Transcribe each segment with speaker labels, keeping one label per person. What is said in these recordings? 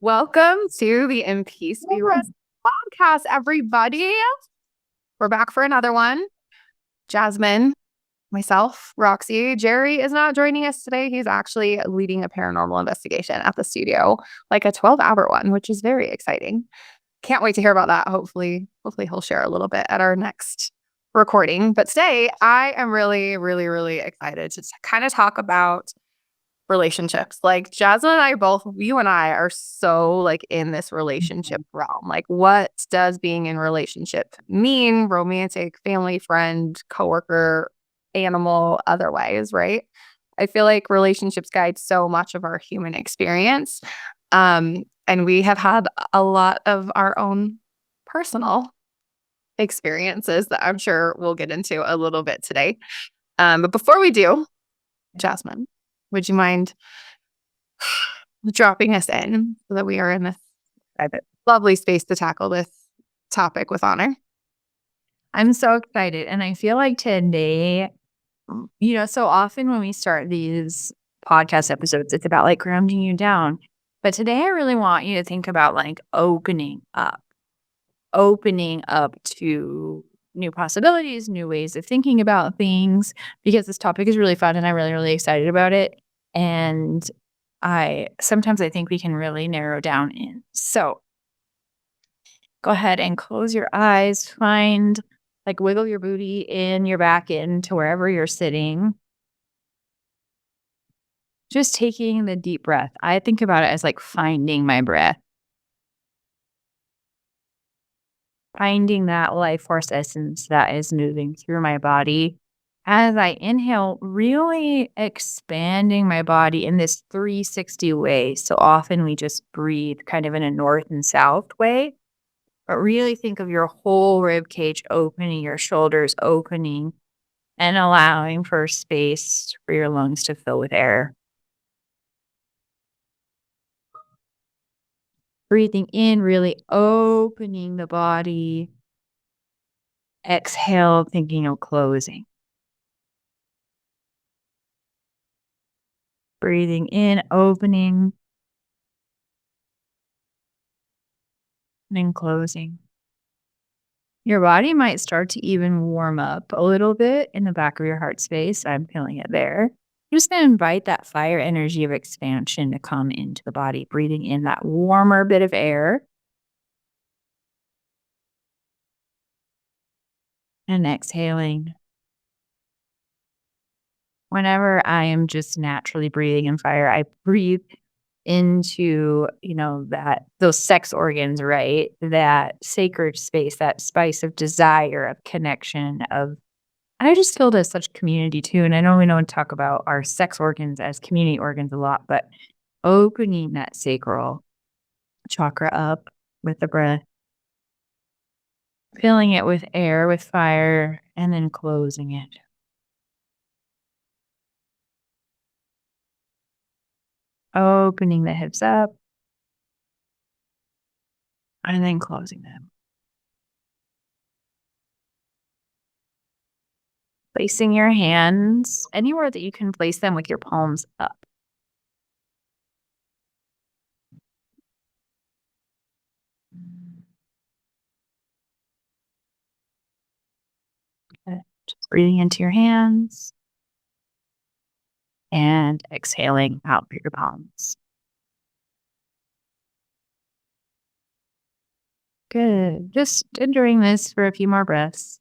Speaker 1: Welcome to the In Peace Be Rest podcast, everybody. We're back for another one. Jasmine, myself, Roxy. Jerry is not joining us today. He's actually leading a paranormal investigation at the studio, like a 12-hour one, which is very exciting. Can't wait to hear about that. Hopefully he'll share a little bit at our next recording. But today, I am really, really, really excited to kind of talk about relationships. Like Jasmine and I both, you and I are so like in this relationship realm. Like what does being in relationship mean? Romantic, family, friend, coworker, animal, otherwise, right? I feel like relationships guide so much of our human experience. And we have had a lot of our own personal experiences that I'm sure we'll get into a little bit today. But before we do, Jasmine, would you mind dropping us in so that we are in this lovely space to tackle this topic with honor?
Speaker 2: I'm so excited. And I feel like today, so often when we start these podcast episodes, it's about like grounding you down. But today I really want you to think about like opening up to new possibilities, new ways of thinking about things, because this topic is really fun and I'm really, really excited about it. And sometimes I think we can really narrow down in. So go ahead and close your eyes, wiggle your booty in, your back into wherever you're sitting. Just taking the deep breath. I think about it as like finding my breath. Finding that life force essence that is moving through my body. As I inhale, really expanding my body in this 360 way. So often we just breathe kind of in a north and south way. But really think of your whole rib cage opening, your shoulders opening, and allowing for space for your lungs to fill with air. Breathing in, really opening the body. Exhale, thinking of closing. Breathing in, opening, and then closing. Your body might start to even warm up a little bit in the back of your heart space. I'm feeling it there. You're just going to invite that fire energy of expansion to come into the body, breathing in that warmer bit of air. And exhaling. Whenever I am just naturally breathing in fire, I breathe into, those sex organs, right? That sacred space, that spice of desire, of connection, and I just feel there's such community too. And I know we don't talk about our sex organs as community organs a lot, but opening that sacral chakra up with the breath, filling it with air, with fire, and then closing it. Opening the hips up and then closing them. Placing your hands anywhere that you can place them with your palms up. Just breathing into your hands and exhaling out through your palms. Good. Just enduring this for a few more breaths.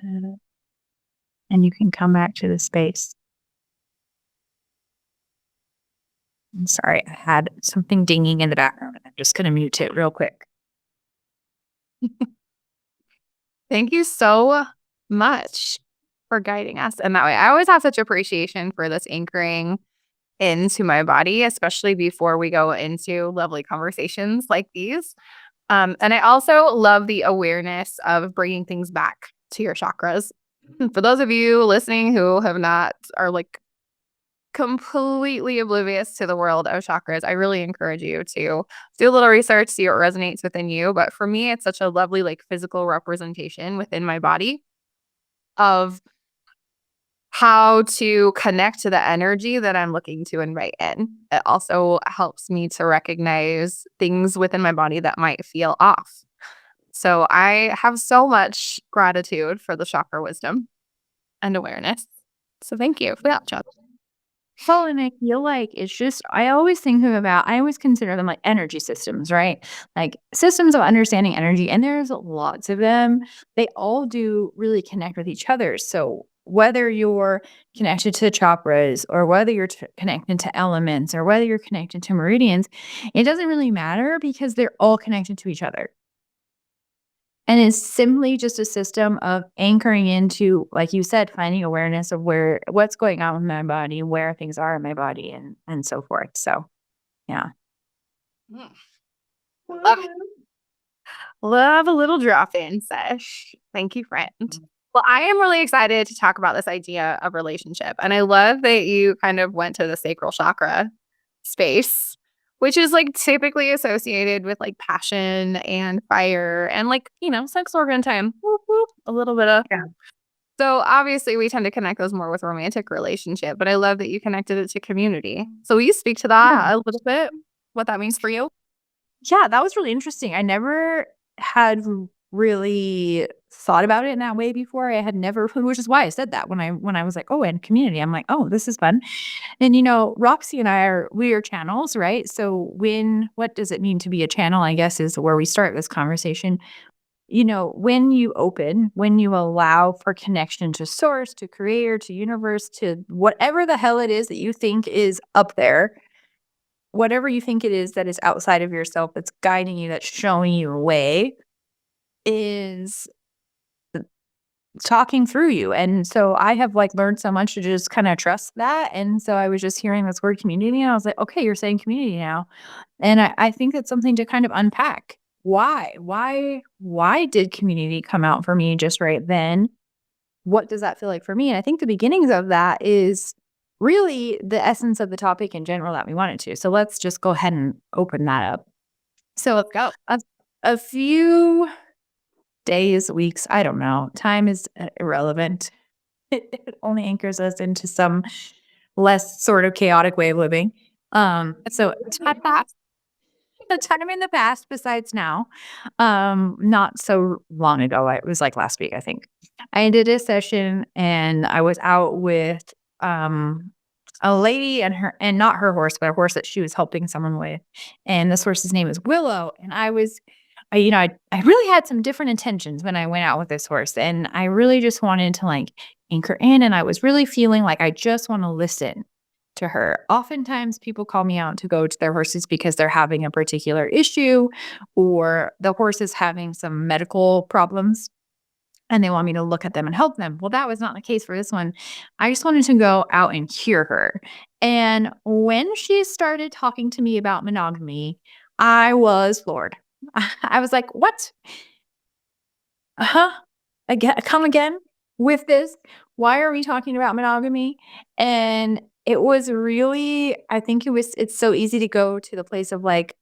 Speaker 2: Good. And you can come back to the space. I'm sorry, I had something dinging in the background. I'm just going to mute it real quick.
Speaker 1: Thank you so much for guiding us in that way. I always have such appreciation for this anchoring into my body, especially before we go into lovely conversations like these. And I also love the awareness of bringing things back to your chakras. For those of you listening who are like completely oblivious to the world of chakras, I really encourage you to do a little research, see what resonates within you. But for me, it's such a lovely like physical representation within my body of how to connect to the energy that I'm looking to invite in. It also helps me to recognize things within my body that might feel off. So I have so much gratitude for the chakra wisdom and awareness. So thank you for that, Chuck.
Speaker 2: Well, and I feel like it's just I always think about I always consider them like energy systems, right? Like systems of understanding energy, and there's lots of them. They all do really connect with each other. So whether you're connected to chakras or whether you're connected to elements or whether you're connected to meridians, it doesn't really matter because they're all connected to each other. And it's simply just a system of anchoring into, like you said, finding awareness of what's going on with my body, where things are in my body, and so forth. So, yeah.
Speaker 1: Mm. Love it. Love a little drop-in sesh. Thank you, friend. Well, I am really excited to talk about this idea of relationship. And I love that you kind of went to the sacral chakra space, which is like typically associated with like passion and fire and like, sex organ time. Whoop, whoop, a little bit of.
Speaker 2: Yeah.
Speaker 1: So obviously we tend to connect those more with romantic relationship, but I love that you connected it to community. So will you speak to that a little bit? What that means for you?
Speaker 2: Yeah, that was really interesting. I never had really thought about it in that way before. I had never, which is why I said that when I was like, oh, and community. I'm like, oh, this is fun. And Roxy and we are channels, right? So what does it mean to be a channel? I guess is where we start this conversation. When you open, when you allow for connection to source, to creator, to universe, to whatever the hell it is that you think is up there, whatever you think it is that is outside of yourself, that's guiding you, that's showing you a way, is talking through you. And so I have like learned so much to just kind of trust that. And so I was just hearing this word community and I was like, okay, you're saying community now. And I think it's something to kind of unpack. Why? Why did community come out for me just right then? What does that feel like for me? And I think the beginnings of that is really the essence of the topic in general that we wanted to. So let's just go ahead and open that up. So
Speaker 1: Let's go.
Speaker 2: a few days, weeks, I don't know. Time is irrelevant. It only anchors us into some less sort of chaotic way of living. So a time in the past besides now, not so long ago. It was like last week, I think. I did a session and I was out with a lady and not her horse, but a horse that she was helping someone with. And this horse's name is Willow. And I really had some different intentions when I went out with this horse. And I really just wanted to like anchor in. And I was really feeling like I just want to listen to her. Oftentimes people call me out to go to their horses because they're having a particular issue or the horse is having some medical problems and they want me to look at them and help them. Well, that was not the case for this one. I just wanted to go out and hear her. And when she started talking to me about monogamy, I was floored. I was like, what? Again, come again with this? Why are we talking about monogamy? And it was really, I think it's so easy to go to the place of like,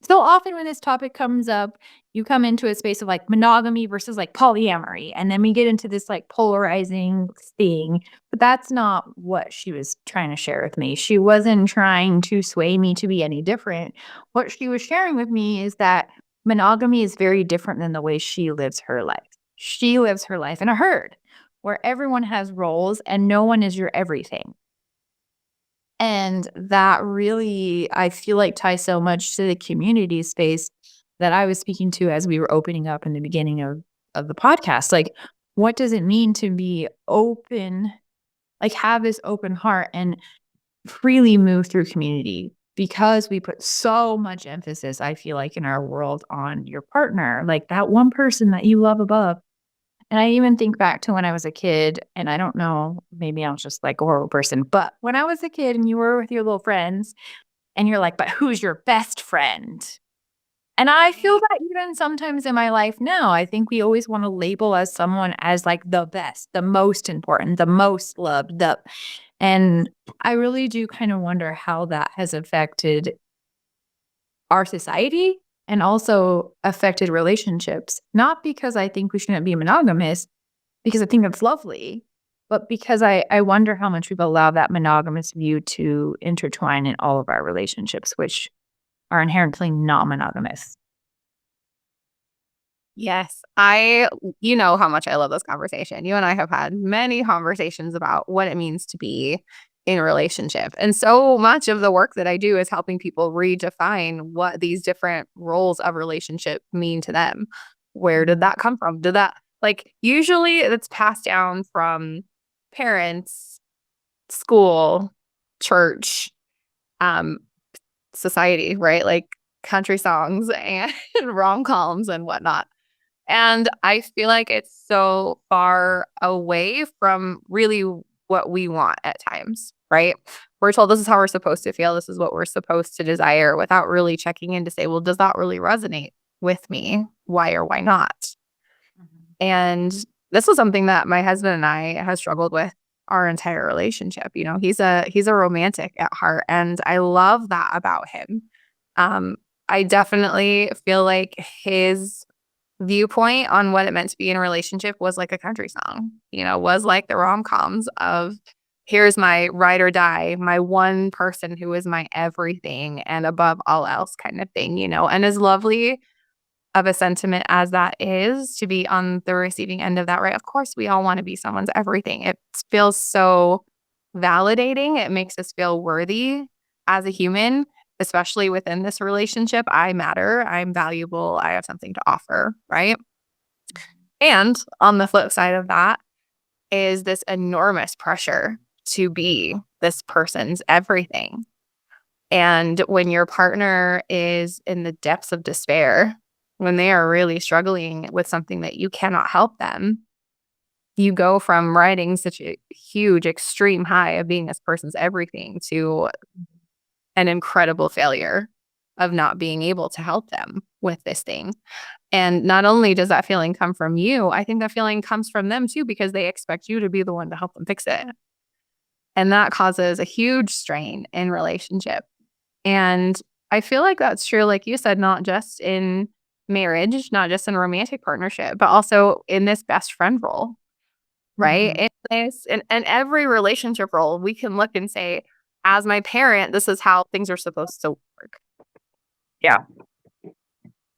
Speaker 2: so often when this topic comes up, you come into a space of like monogamy versus like polyamory. And then we get into this like polarizing thing. But that's not what she was trying to share with me. She wasn't trying to sway me to be any different. What she was sharing with me is that monogamy is very different than the way she lives her life. She lives her life in a herd where everyone has roles and no one is your everything. And that really, I feel like ties so much to the community space that I was speaking to as we were opening up in the beginning of the podcast. Like, what does it mean to be open, like have this open heart and freely move through community? Because we put so much emphasis, I feel like, in our world on your partner, like that one person that you love above. And I even think back to when I was a kid, and I don't know, maybe I was just like a horrible person, but when I was a kid and you were with your little friends and you're like, but who's your best friend? And I feel that even sometimes in my life now, I think we always want to label as someone as like the best, the most important, the most loved, and I really do kind of wonder how that has affected our society and also affected relationships. Not because I think we shouldn't be monogamous, because I think it's lovely, but because I wonder how much we've allowed that monogamous view to intertwine in all of our relationships, which are inherently not monogamous.
Speaker 1: Yes. You know how much I love this conversation. You and I have had many conversations about what it means to be in a relationship. And so much of the work that I do is helping people redefine what these different roles of relationship mean to them. Where did that come from? Did that, like, usually it's passed down from parents, school, church, um, society, right? Like country songs and rom-coms and whatnot. And I feel like it's so far away from really what we want at times, right? We're told this is how we're supposed to feel. This is what we're supposed to desire without really checking in to say, well, does that really resonate with me? Why or why not? And this was something that my husband and I have struggled with our entire relationship. You know, he's a romantic at heart, and I love that about him. I definitely feel like his viewpoint on what it meant to be in a relationship was like a country song, was like the rom-coms of here's my ride or die, my one person who is my everything and above all else kind of thing, and as lovely of a sentiment as that is to be on the receiving end of that, right? Of course, we all want to be someone's everything. It feels so validating. It makes us feel worthy as a human, especially within this relationship. I matter. I'm valuable. I have something to offer, right? And on the flip side of that is this enormous pressure to be this person's everything. And when your partner is in the depths of despair, when they are really struggling with something that you cannot help them, you go from riding such a huge, extreme high of being this person's everything to an incredible failure of not being able to help them with this thing. And not only does that feeling come from you, I think that feeling comes from them too, because they expect you to be the one to help them fix it. And that causes a huge strain in relationship. And I feel like that's true, like you said, not just in marriage, not just in romantic partnership, but also in this best friend role, right?
Speaker 2: Mhm.
Speaker 1: And every relationship role, we can look and say, as my parent, this is how things are supposed to work.
Speaker 2: Yeah.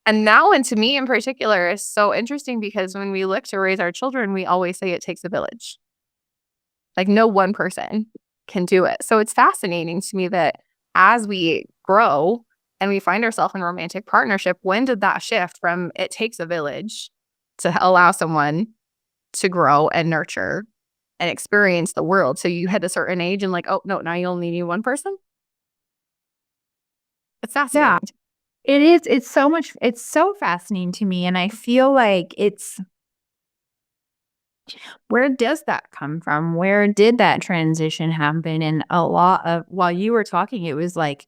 Speaker 1: And now, and to me in particular, is so interesting because when we look to raise our children, we always say it takes a village. Like no one person can do it. So it's fascinating to me that as we grow and we find ourselves in a romantic partnership, when did that shift from it takes a village to allow someone to grow and nurture and experience the world? So you hit a certain age and like, oh no, now you only need one person? It's
Speaker 2: Yeah.
Speaker 1: fascinating.
Speaker 2: It is. It's so fascinating to me. And I feel like where does that come from? Where did that transition happen? And while you were talking, it was like,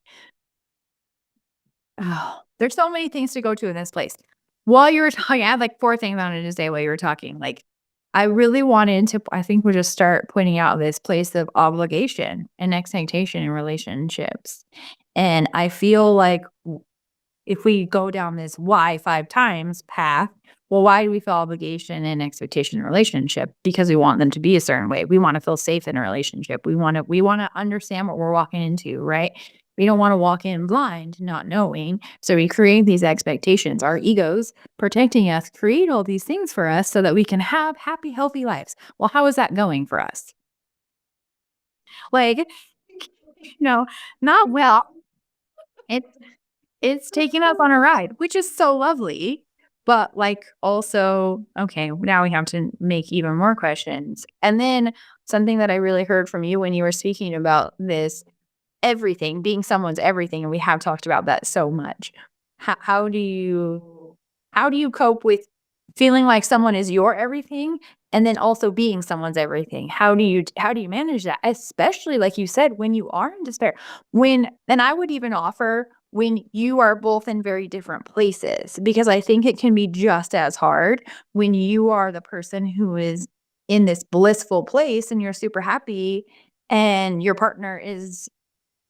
Speaker 2: oh, there's so many things to go to in this place. While you were talking, I had like four things I wanted to say while you were talking. Like, I really wanted to, I think we'll just start pointing out this place of obligation and expectation in relationships. And I feel like if we go down this why 5 times path, well, why do we feel obligation and expectation in a relationship? Because we want them to be a certain way. We want to feel safe in a relationship. We want to understand what we're walking into, right? We don't want to walk in blind, not knowing. So we create these expectations. Our egos protecting us create all these things for us so that we can have happy, healthy lives. Well, how is that going for us? Like, not well. It's it's taking us on a ride, which is so lovely, but, like, also, okay, now we have to make even more questions. And then something that I really heard from you when you were speaking about this everything, being someone's everything, and we have talked about that so much. How do you cope with feeling like someone is your everything and then also being someone's everything? How do you manage that? Especially like you said, when you are in despair. And I would even offer when you are both in very different places, because I think it can be just as hard when you are the person who is in this blissful place and you're super happy and your partner is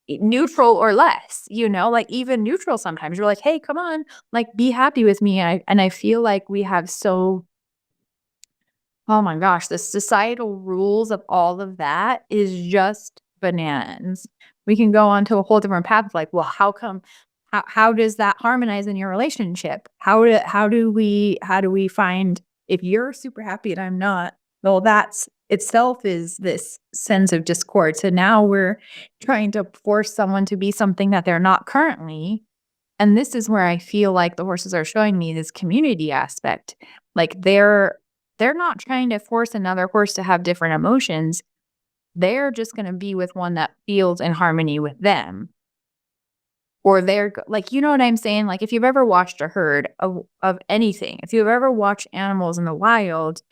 Speaker 2: neutral or less, like even neutral sometimes. You're like, "Hey, come on, like be happy with me." And I feel like we have so Oh my gosh, the societal rules of all of that is just bananas. We can go on to a whole different path of like, well, how does that harmonize in your relationship? How do we find if you're super happy and I'm not, well, that's itself is this sense of discord. So now we're trying to force someone to be something that they're not currently. And this is where I feel like the horses are showing me this community aspect. Like they're not trying to force another horse to have different emotions. They're just going to be with one that feels in harmony with them. Or like, you know what I'm saying? Like if you've ever watched a herd of anything, if you've ever watched animals in the wild,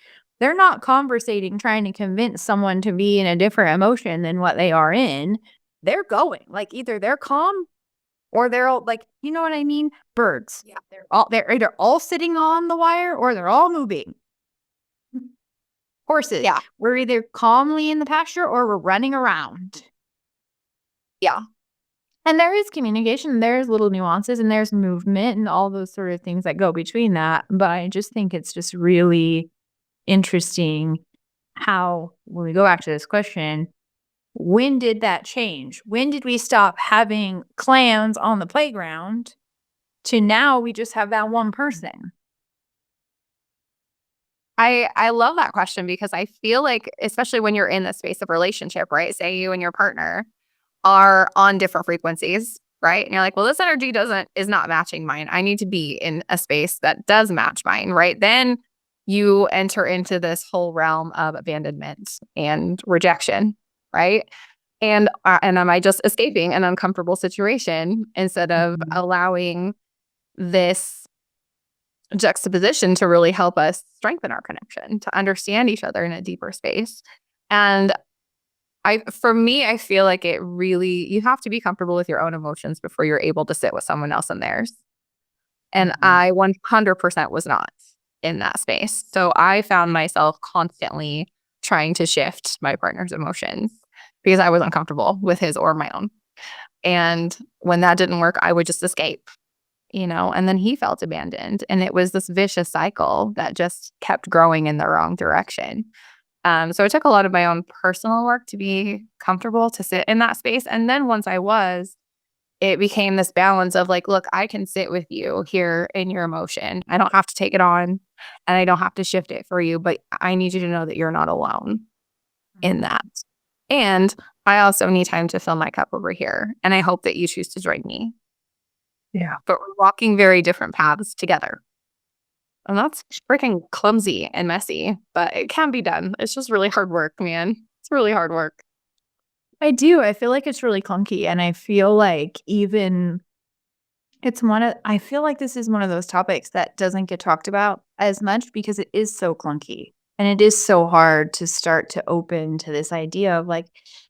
Speaker 2: they're not conversating, trying to convince someone to be in a different emotion than what they are in. They're going like either they're calm or they're all like, you know what I mean? Birds. Yeah. They're either all sitting on the wire or they're all moving. Horses.
Speaker 1: Yeah.
Speaker 2: We're either calmly in the pasture or we're running around.
Speaker 1: Yeah.
Speaker 2: And there is communication, there's little nuances and there's movement and all those sort of things that go between that. But I just think it's just really interesting how, when we go back to this question, when did that change? When did we stop having clans on the playground to now we just have that one person?
Speaker 1: I love that question because I feel like, especially when you're in the space of relationship, right? Say you and your partner are on different frequencies, right? And you're like, well, this energy is not matching mine. I need to be in a space that does match mine, right? Then you enter into this whole realm of abandonment and rejection, right? And am I just escaping an uncomfortable situation instead of allowing this juxtaposition to really help us strengthen our connection, to understand each other in a deeper space? And for me, I feel like you have to be comfortable with your own emotions before you're able to sit with someone else in theirs. And I 100% was not in that space. So I found myself constantly trying to shift my partner's emotions because I was uncomfortable with his or my own. And when that didn't work, I would just escape, and then he felt abandoned. And it was this vicious cycle that just kept growing in the wrong direction. So it took a lot of my own personal work to be comfortable to sit in that space. And then once I was, it became this balance of like, look, I can sit with you here in your emotion. I don't have to take it on and I don't have to shift it for you, but I need you to know that you're not alone in that. And I also need time to fill my cup over here. And I hope that you choose to join me.
Speaker 2: Yeah.
Speaker 1: But we're walking very different paths together. And that's freaking clumsy and messy, but it can be done. It's just really hard work, man. It's really hard work.
Speaker 2: I do. I feel like it's really clunky. And I feel like I feel like this is one of those topics that doesn't get talked about as much because it is so clunky. And it is so hard to start to open to this idea of like,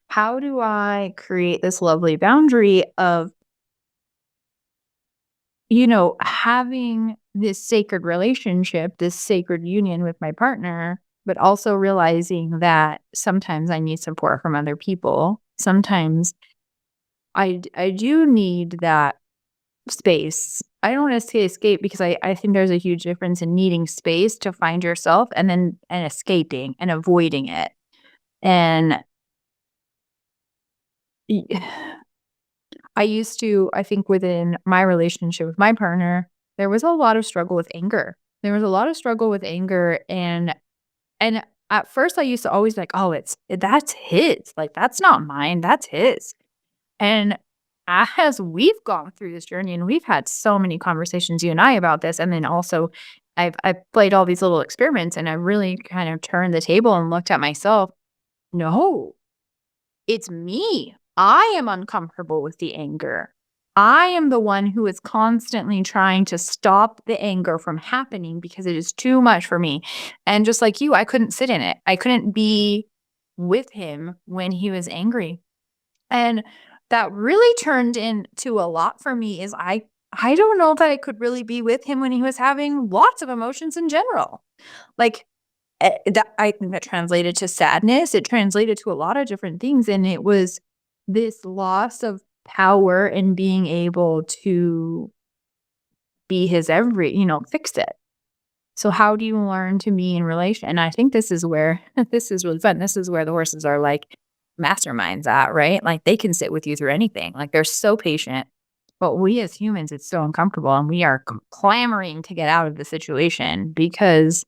Speaker 2: how do I create this lovely boundary of having this sacred relationship, this sacred union with my partner, but also realizing that sometimes I need support from other people. Sometimes I do need that space. I don't want to say escape because I think there's a huge difference in needing space to find yourself and escaping and avoiding it. And I think within my relationship with my partner, there was a lot of struggle with anger. There was a lot of struggle with anger and at first I used to always be like, "Oh, that's his. Like that's not mine. That's his." And as we've gone through this journey and we've had so many conversations, you and I, about this, and then also I've played all these little experiments and I really kind of turned the table and looked at myself. No, it's me. I am uncomfortable with the anger. I am the one who is constantly trying to stop the anger from happening because it is too much for me. And just like you, I couldn't sit in it. I couldn't be with him when he was angry. And that really turned into a lot for me is I don't know that I could really be with him when he was having lots of emotions in general. Like I think that translated to sadness. It translated to a lot of different things. And it was this loss of power in being able to be his fix it. So how do you learn to be in relation? And I think this is where this is really fun. This is where the horses are like masterminds at, right? Like they can sit with you through anything. Like they're so patient. But we as humans, it's so uncomfortable and we are clamoring to get out of the situation because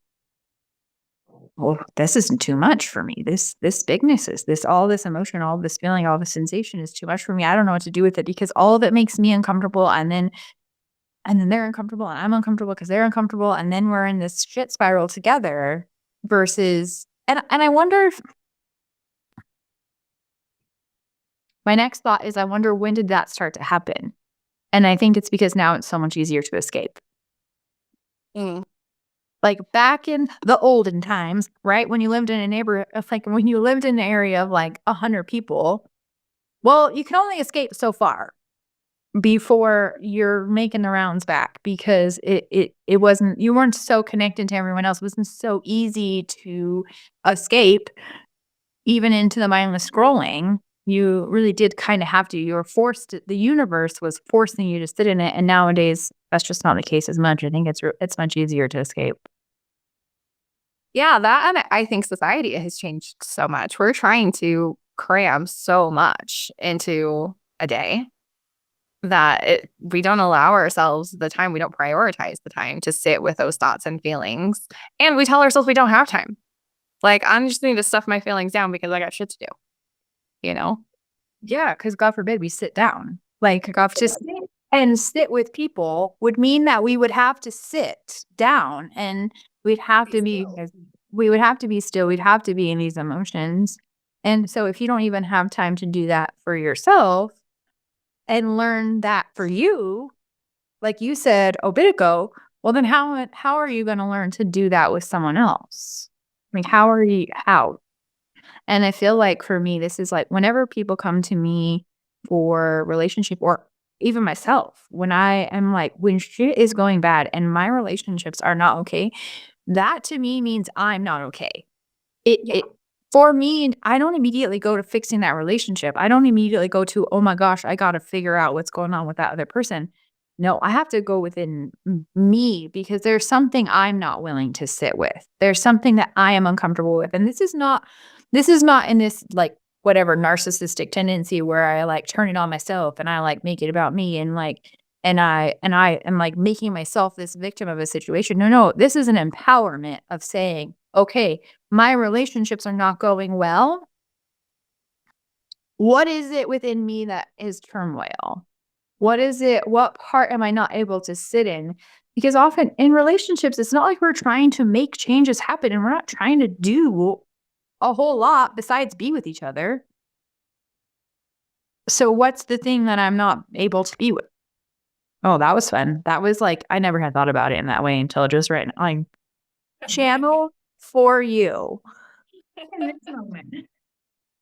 Speaker 2: well, this isn't too much for me. This bigness is this all this emotion, all this feeling, all this sensation is too much for me. I don't know what to do with it because all of it makes me uncomfortable and then they're uncomfortable and I'm uncomfortable because they're uncomfortable and then we're in this shit spiral together versus and I wonder if my next thought is I wonder when did that start to happen? And I think it's because now it's so much easier to escape.
Speaker 1: Mm.
Speaker 2: Like back in the olden times, right? When you lived in a neighborhood, like when you lived in an area of like 100 people, well, you can only escape so far before you're making the rounds back because it wasn't you weren't so connected to everyone else. It wasn't so easy to escape even into the mindless scrolling. You really did kind of have to. You were forced the universe was forcing you to sit in it. And nowadays that's just not the case as much. I think it's much easier to escape.
Speaker 1: Yeah, that and I think society has changed so much. We're trying to cram so much into a day that we don't allow ourselves the time, we don't prioritize the time to sit with those thoughts and feelings. And we tell ourselves we don't have time. Like, I'm just need to stuff my feelings down because I got shit to do, you know?
Speaker 2: Yeah, because God forbid we sit down. Like to sit and sit with people would mean that we would have to sit down and we'd have to be we would have to be still. We'd have to be in these emotions. And so if you don't even have time to do that for yourself and learn that for you, like you said a bit ago, well then how are you going to learn to do that with someone else? Like how? And I feel like for me, this is like whenever people come to me for relationship or even myself, when I am like, when shit is going bad and my relationships are not okay, that to me means I'm not okay. It for me, I don't immediately go to fixing that relationship. I don't immediately go to, oh my gosh, I got to figure out what's going on with that other person. No, I have to go within me because there's something I'm not willing to sit with. There's something that I am uncomfortable with. And this is not in this like whatever narcissistic tendency where I like turn it on myself and I like make it about me and like and I am like making myself this victim of a situation. No, no, this is an empowerment of saying, okay, my relationships are not going well. What is it within me that is turmoil? What is it? What part am I not able to sit in? Because often in relationships, it's not like we're trying to make changes happen and we're not trying to do a whole lot besides be with each other. So what's the thing that I'm not able to be with? Oh, that was fun. That was like, I never had thought about it in that way until just right now. Like, channel for you. In this moment.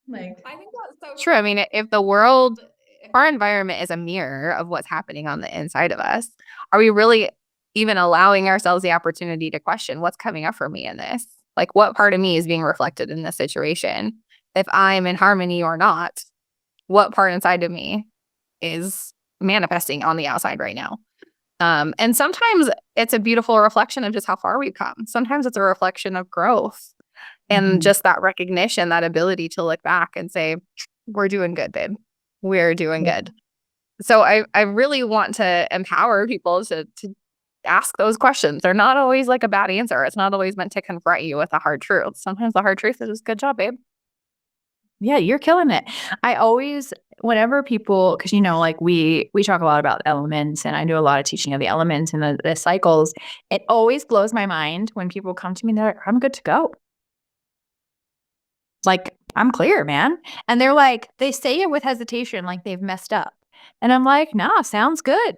Speaker 2: Like,
Speaker 1: I think that's so true. I mean, if our environment is a mirror of what's happening on the inside of us, are we really even allowing ourselves the opportunity to question what's coming up for me in this? Like, what part of me is being reflected in this situation? If I'm in harmony or not, what part inside of me is manifesting on the outside right now? And sometimes it's a beautiful reflection of just how far we've come. Sometimes it's a reflection of growth and just that recognition, that ability to look back and say, we're doing good, babe. We're doing good. So I really want to empower people to ask those questions. They're not always like a bad answer. It's not always meant to confront you with a hard truth. Sometimes the hard truth is just good job, babe.
Speaker 2: yeah, you're killing it. I always, whenever people, because like we talk a lot about elements, and I do a lot of teaching of the elements and the cycles. It always blows my mind when people come to me and they're like, "I'm good to go." Like, I'm clear, man. And they're like, they say it with hesitation, like they've messed up. And I'm like, nah, sounds good.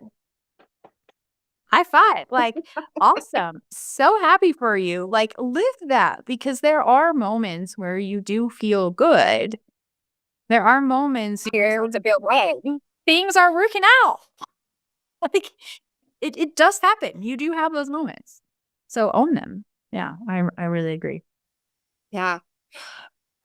Speaker 2: High five. Like, awesome. So happy for you. Like, live that because there are moments where you do feel good. There are moments where things are working out. Like, it does happen. You do have those moments. So own them. Yeah, I really agree.
Speaker 1: Yeah.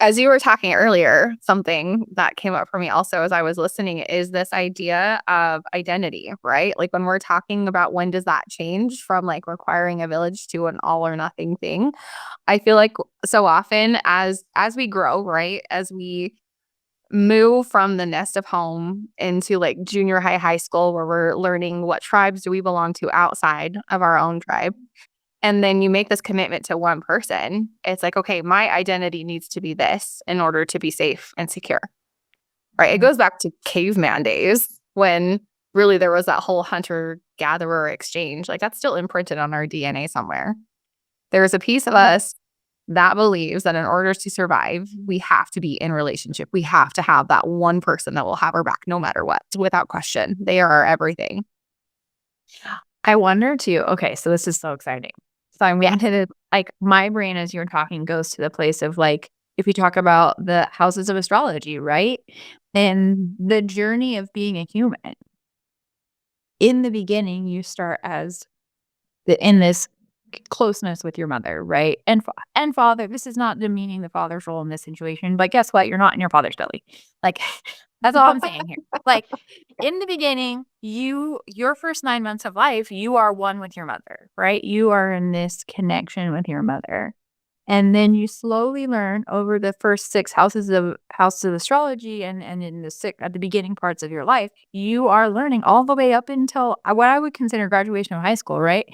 Speaker 1: as you were talking earlier, something that came up for me also as I was listening is this idea of identity, right? Like when we're talking about when does that change from like requiring a village to an all or nothing thing. I feel like so often as we grow, right? As we move from the nest of home into like junior high, high school, where we're learning what tribes do we belong to outside of our own tribe. And then you make this commitment to one person. It's like, okay, my identity needs to be this in order to be safe and secure, right? It goes back to caveman days when really there was that whole hunter-gatherer exchange. Like that's still imprinted on our DNA somewhere. There's a piece of us that believes that in order to survive, we have to be in relationship. We have to have that one person that will have our back no matter what, without question. They are our everything.
Speaker 2: I wonder too. Okay, so this is so exciting. So I'm into the like my brain as you're talking goes to the place of like if you talk about the houses of astrology, right? And the journey of being a human. In the beginning, you start as in this closeness with your mother, right? And father. This is not demeaning the father's role in this situation, but guess what? You're not in your father's belly. Like that's all I'm saying here. Like in the beginning, your first 9 months of life, you are one with your mother, right? You are in this connection with your mother. And then you slowly learn over the first 6 houses of astrology and in the 6 at the beginning parts of your life, you are learning all the way up until what I would consider graduation of high school, right?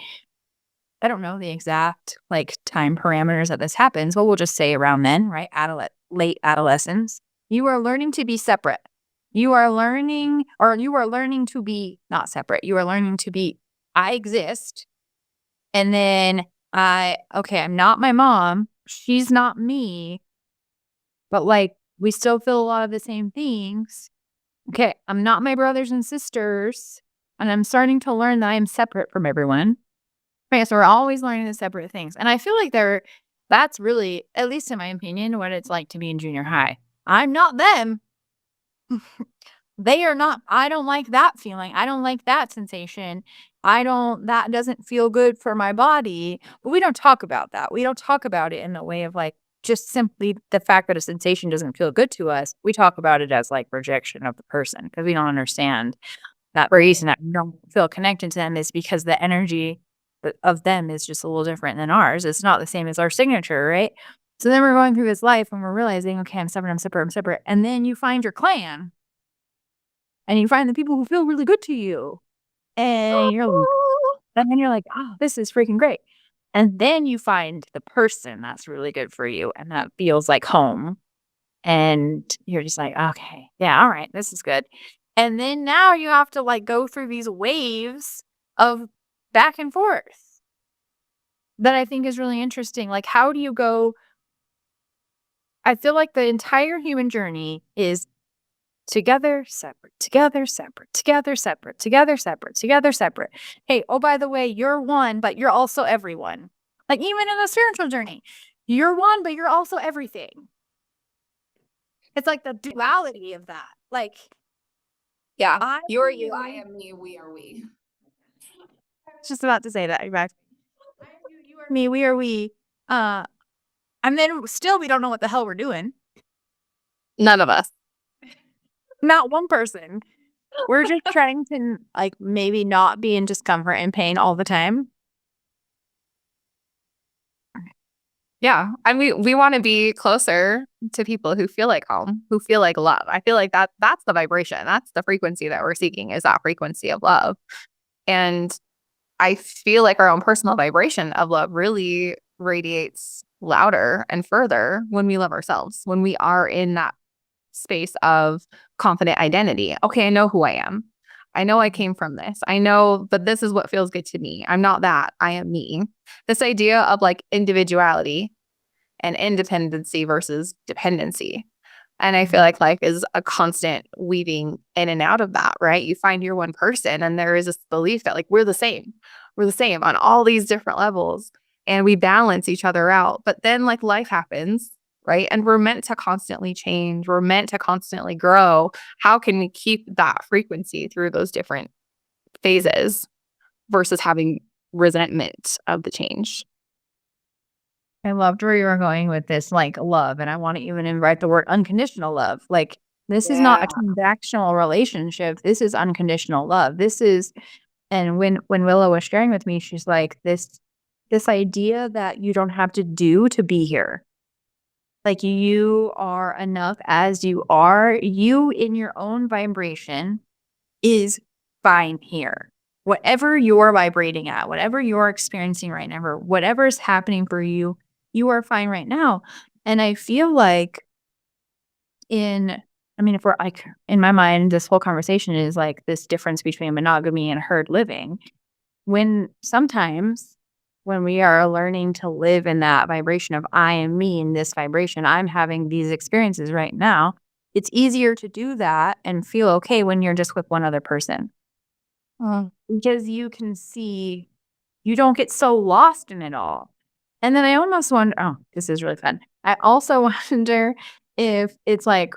Speaker 2: I don't know the exact like time parameters that this happens, but we'll just say around then, right? Late adolescence. You are learning to be separate. You are learning to be not separate. You are learning to be, I exist. And then I'm not my mom. She's not me. But like, we still feel a lot of the same things. Okay. I'm not my brothers and sisters. And I'm starting to learn that I am separate from everyone. Okay, so we're always learning the separate things. And I feel like that's really, at least in my opinion, what it's like to be in junior high. I'm not them. They are not. I don't like that feeling. I don't like that sensation. That doesn't feel good for my body. But we don't talk about that. We don't talk about it in the way of like just simply the fact that a sensation doesn't feel good to us. We talk about it as like rejection of the person because we don't understand that reason that we don't feel connected to them is because the energy of them is just a little different than ours. It's not the same as our signature, right? So then we're going through this life and we're realizing, okay, I'm separate, I'm separate, I'm separate. And then you find your clan and you find the people who feel really good to you. And then you're like, oh, this is freaking great. And then you find the person that's really good for you and that feels like home. And you're just like, okay, yeah, all right, this is good. And then now you have to like go through these waves of back and forth that I think is really interesting. Like, how do you go? I feel like the entire human journey is together, separate, together, separate, together, separate, together, separate, together, separate. Hey, oh, by the way, you're one, but you're also everyone. Like, even in the spiritual journey, you're one, but you're also everything. It's like the duality of that. Like,
Speaker 1: yeah, you are you, I am me, we are we.
Speaker 2: I was just about to say that. Exactly. I am you, you are me, we are we. And then still we don't know what the hell we're doing.
Speaker 1: None of us.
Speaker 2: Not one person. We're just trying to like maybe not be in discomfort and pain all the time.
Speaker 1: Yeah. And we want to be closer to people who feel like home, who feel like love. I feel like that's the vibration. That's the frequency that we're seeking, is that frequency of love. And I feel like our own personal vibration of love really radiates louder and further when we love ourselves, when we are in that space of confident identity. Okay, I know who I am. I know I came from this. I know that this is what feels good to me. I'm not that. I am me. This idea of like individuality and independency versus dependency. And I feel like life is a constant weaving in and out of that, right? You find your one person and there is this belief that like we're the same. We're the same on all these different levels and we balance each other out. But then like life happens, right? And we're meant to constantly change. We're meant to constantly grow. How can we keep that frequency through those different phases versus having resentment of the change?
Speaker 2: I loved where you were going with this, like, love, and I wanna even invite the word unconditional love. Like, this is not
Speaker 1: Yeah.
Speaker 2: a transactional relationship, this is unconditional love. This is and when Willow was sharing with me, she's like, this idea that you don't have to do to be here. Like, you are enough as you are. You in your own vibration is fine here. Whatever you're vibrating at, whatever you're experiencing right now, or whatever's happening for you, you are fine right now. And I feel like in I mean, if we're like in my mind, this whole conversation is like this difference between monogamy and herd living. When sometimes when we are learning to live in that vibration of I am me in this vibration, I'm having these experiences right now. It's easier to do that and feel okay when you're just with one other person
Speaker 1: Mm.
Speaker 2: because you can see you don't get so lost in it all. And then I almost wonder, oh, this is really fun. I also wonder if it's like,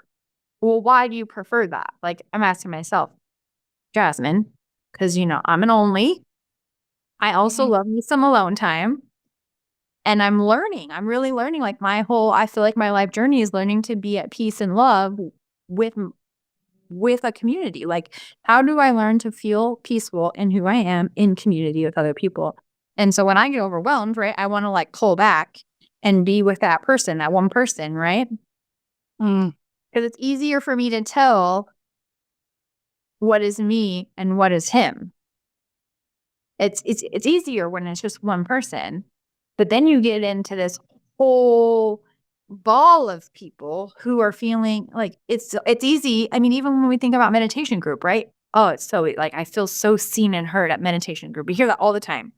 Speaker 2: well, why do you prefer that? Like, I'm asking myself, Jasmine, because, I'm an only. I also
Speaker 1: Mhm.
Speaker 2: love me some alone time. And I'm learning. I'm really learning. Like, I feel like my life journey is learning to be at peace and love with with a community. Like, how do I learn to feel peaceful in who I am in community with other people? And so when I get overwhelmed, right, I want to like pull back and be with that person, that one person, right?
Speaker 1: Mm.
Speaker 2: Because it's easier for me to tell what is me and what is him. It's easier when it's just one person. But then you get into this whole ball of people who are feeling like it's easy. I mean, even when we think about meditation group, right? Oh, it's so like I feel so seen and heard at meditation group. We hear that all the time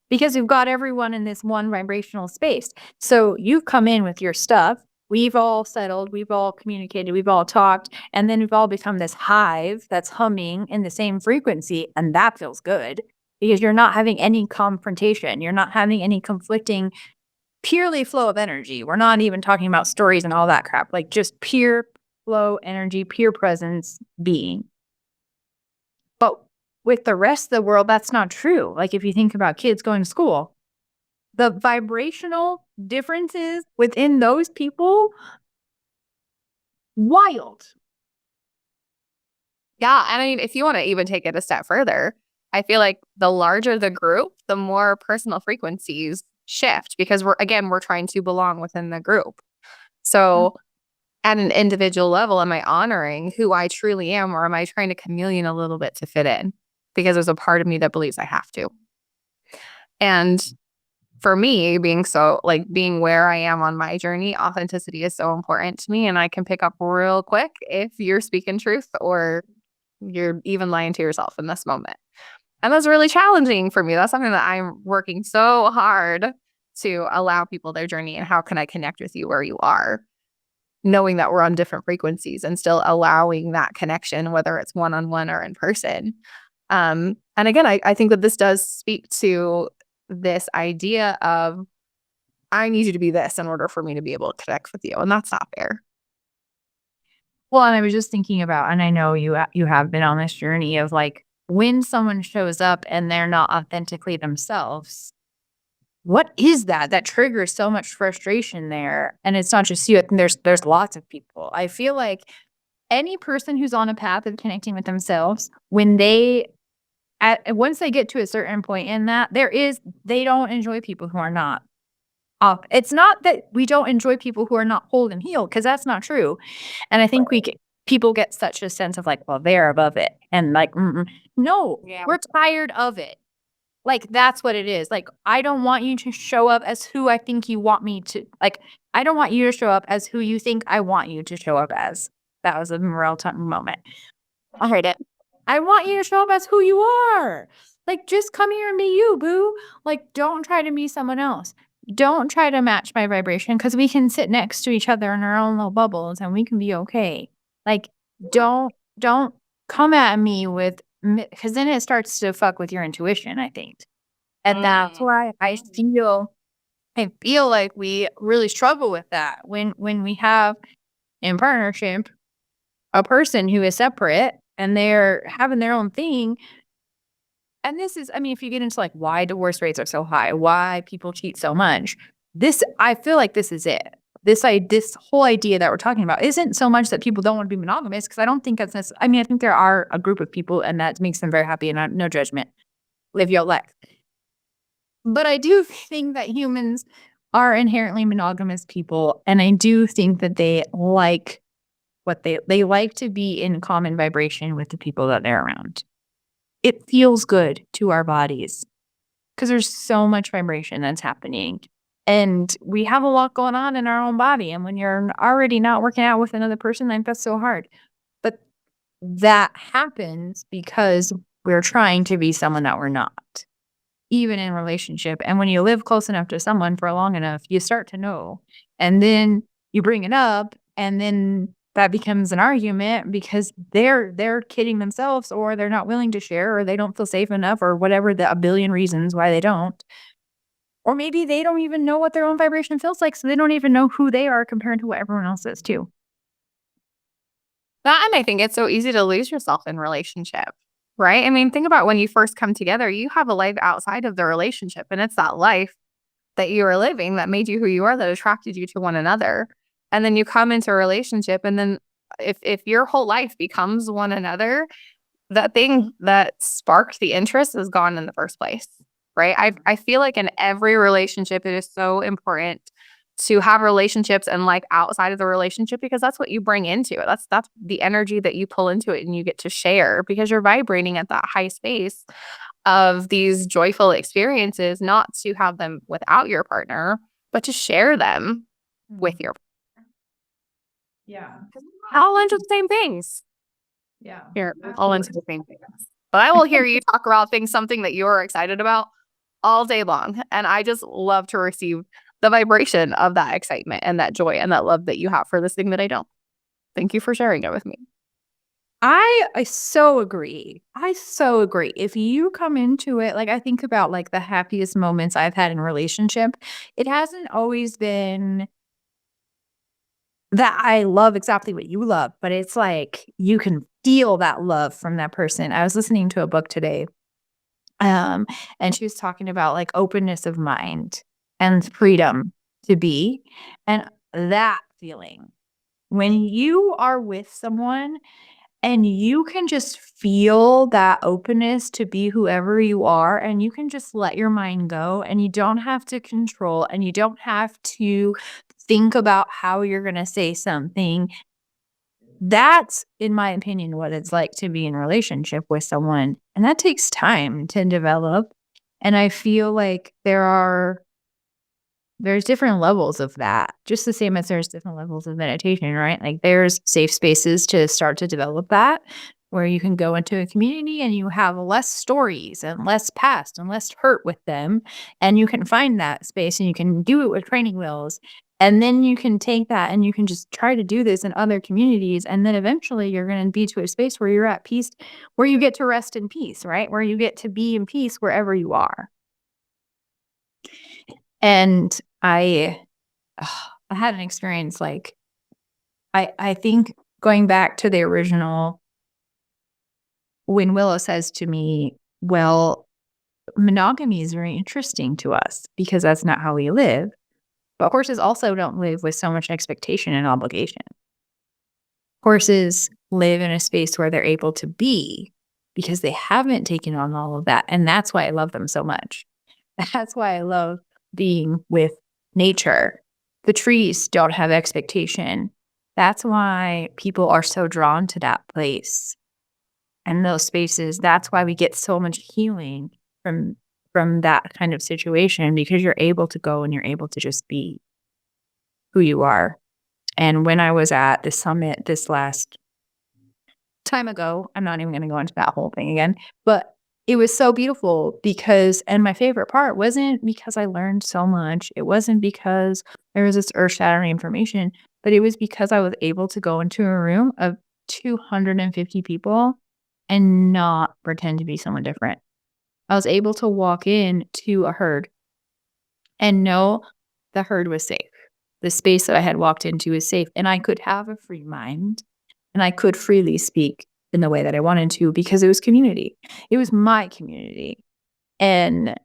Speaker 2: because we've got everyone in this one vibrational space. So you've come in with your stuff. We've all settled, we've all communicated, we've all talked, and then we've all become this hive that's humming in the same frequency. And that feels good because you're not having any confrontation. You're not having any conflicting, purely flow of energy. We're not even talking about stories and all that crap, like just pure flow energy, pure presence being. But with the rest of the world, that's not true. Like if you think about kids going to school, the vibrational differences within those people, wild.
Speaker 1: Yeah. And I mean, if you want to even take it a step further, I feel like the larger the group, the more personal frequencies shift because we're trying to belong within the group. So at an individual level, am I honoring who I truly am, or am I trying to chameleon a little bit to fit in? Because there's a part of me that believes I have to. And for me, being where I am on my journey, authenticity is so important to me. And I can pick up real quick if you're speaking truth or you're even lying to yourself in this moment. And that's really challenging for me. That's something that I'm working so hard to allow people their journey. And how can I connect with you where you are? Knowing that we're on different frequencies and still allowing that connection, whether it's one-on-one or in person. And again, I think that this does speak to this idea of I need you to be this in order for me to be able to connect with you. And that's not fair.
Speaker 2: Well, and I was just thinking about, and I know you have been on this journey of like when someone shows up and they're not authentically themselves, what is that that triggers so much frustration there? And it's not just you. I think there's lots of people. I feel like any person who's on a path of connecting with themselves, when once they get to a certain point in that, they don't enjoy people who are not off. It's not that we don't enjoy people who are not whole and healed, because that's not true. And I think people get such a sense of like, well, they're above it, and like, no,
Speaker 1: Yeah.
Speaker 2: we're tired of it. Like, that's what it is. Like, I don't want you to show up as who I think you want me to. Like, I don't want you to show up as who you think I want you to show up as. That was a Morel Tongue moment.
Speaker 1: I heard it.
Speaker 2: I want you to show up as who you are. Like, just come here and be you, boo. Like, don't try to be someone else. Don't try to match my vibration, because we can sit next to each other in our own little bubbles and we can be okay. Like, don't come at me with, because then it starts to fuck with your intuition, I think. And that's why I feel like we really struggle with that when we have in partnership a person who is separate and they're having their own thing. And this is, I mean, if you get into like why divorce rates are so high, why people cheat so much, I feel like this is it. This whole idea that we're talking about isn't so much that people don't want to be monogamous, because I don't think that's necessary. I mean, I think there are a group of people and that makes them very happy, and no judgment. Live your life. But I do think that humans are inherently monogamous people, and I do think that they like they like to be in common vibration with the people that they're around. It feels good to our bodies because there's so much vibration that's happening. And we have a lot going on in our own body. And when you're already not working out with another person, like, that's so hard. But that happens because we're trying to be someone that we're not, even in relationship. And when you live close enough to someone for long enough, you start to know. And then you bring it up, and then that becomes an argument because they're kidding themselves, or they're not willing to share, or they don't feel safe enough, or whatever, a billion reasons why they don't. Or maybe they don't even know what their own vibration feels like, so they don't even know who they are compared to what everyone else is too.
Speaker 1: That, and I think it's so easy to lose yourself in relationship, right? I mean, think about when you first come together, you have a life outside of the relationship, and it's that life that you are living that made you who you are, that attracted you to one another. And then you come into a relationship, and then if your whole life becomes one another, that thing that sparked the interest is gone in the first place, right? I feel like in every relationship, it is so important to have relationships and like outside of the relationship, because that's what you bring into it. That's the energy that you pull into it and you get to share, because you're vibrating at that high space of these joyful experiences, not to have them without your partner, but to share them with your
Speaker 2: Yeah.
Speaker 1: all into the same things.
Speaker 2: Yeah.
Speaker 1: Here, all into the same things. But I will hear you talk about something that you're excited about all day long. And I just love to receive the vibration of that excitement and that joy and that love that you have for this thing that I don't. Thank you for sharing it with me.
Speaker 2: I so agree. I so agree. If you come into it, like, I think about like the happiest moments I've had in a relationship, it hasn't always been that I love exactly what you love, but it's like you can feel that love from that person. I was listening to a book today, and she was talking about like openness of mind and freedom to be, and that feeling when you are with someone and you can just feel that openness to be whoever you are, and you can just let your mind go, and you don't have to control, and you don't have to think about how you're going to say something. That's, in my opinion, what it's like to be in a relationship with someone. And that takes time to develop. And I feel like there's different levels of that, just the same as there's different levels of meditation, right? Like, there's safe spaces to start to develop that, where you can go into a community and you have less stories and less past and less hurt with them. And you can find that space and you can do it with training wheels. And then you can take that and you can just try to do this in other communities. And then eventually you're going to be to a space where you're at peace, where you get to rest in peace, right? Where you get to be in peace wherever you are. And I had an experience like I think going back to the original, when Willow says to me, well, monogamy is very interesting to us because that's not how we live. But horses also don't live with so much expectation and obligation. Horses live in a space where they're able to be because they haven't taken on all of that. And that's why I love them so much. That's why I love being with nature. The trees don't have expectation. That's why people are so drawn to that place and those spaces. That's why we get so much healing from that kind of situation, because you're able to go and you're able to just be who you are. And when I was at the summit this last time ago, I'm not even going to go into that whole thing again, but it was so beautiful because, and my favorite part wasn't because I learned so much. It wasn't because there was this earth-shattering information, but it was because I was able to go into a room of 250 people and not pretend to be someone different. I was able to walk in to a herd and know the herd was safe. The space that I had walked into is safe, and I could have a free mind, and I could freely speak in the way that I wanted to because it was community. It was my community. And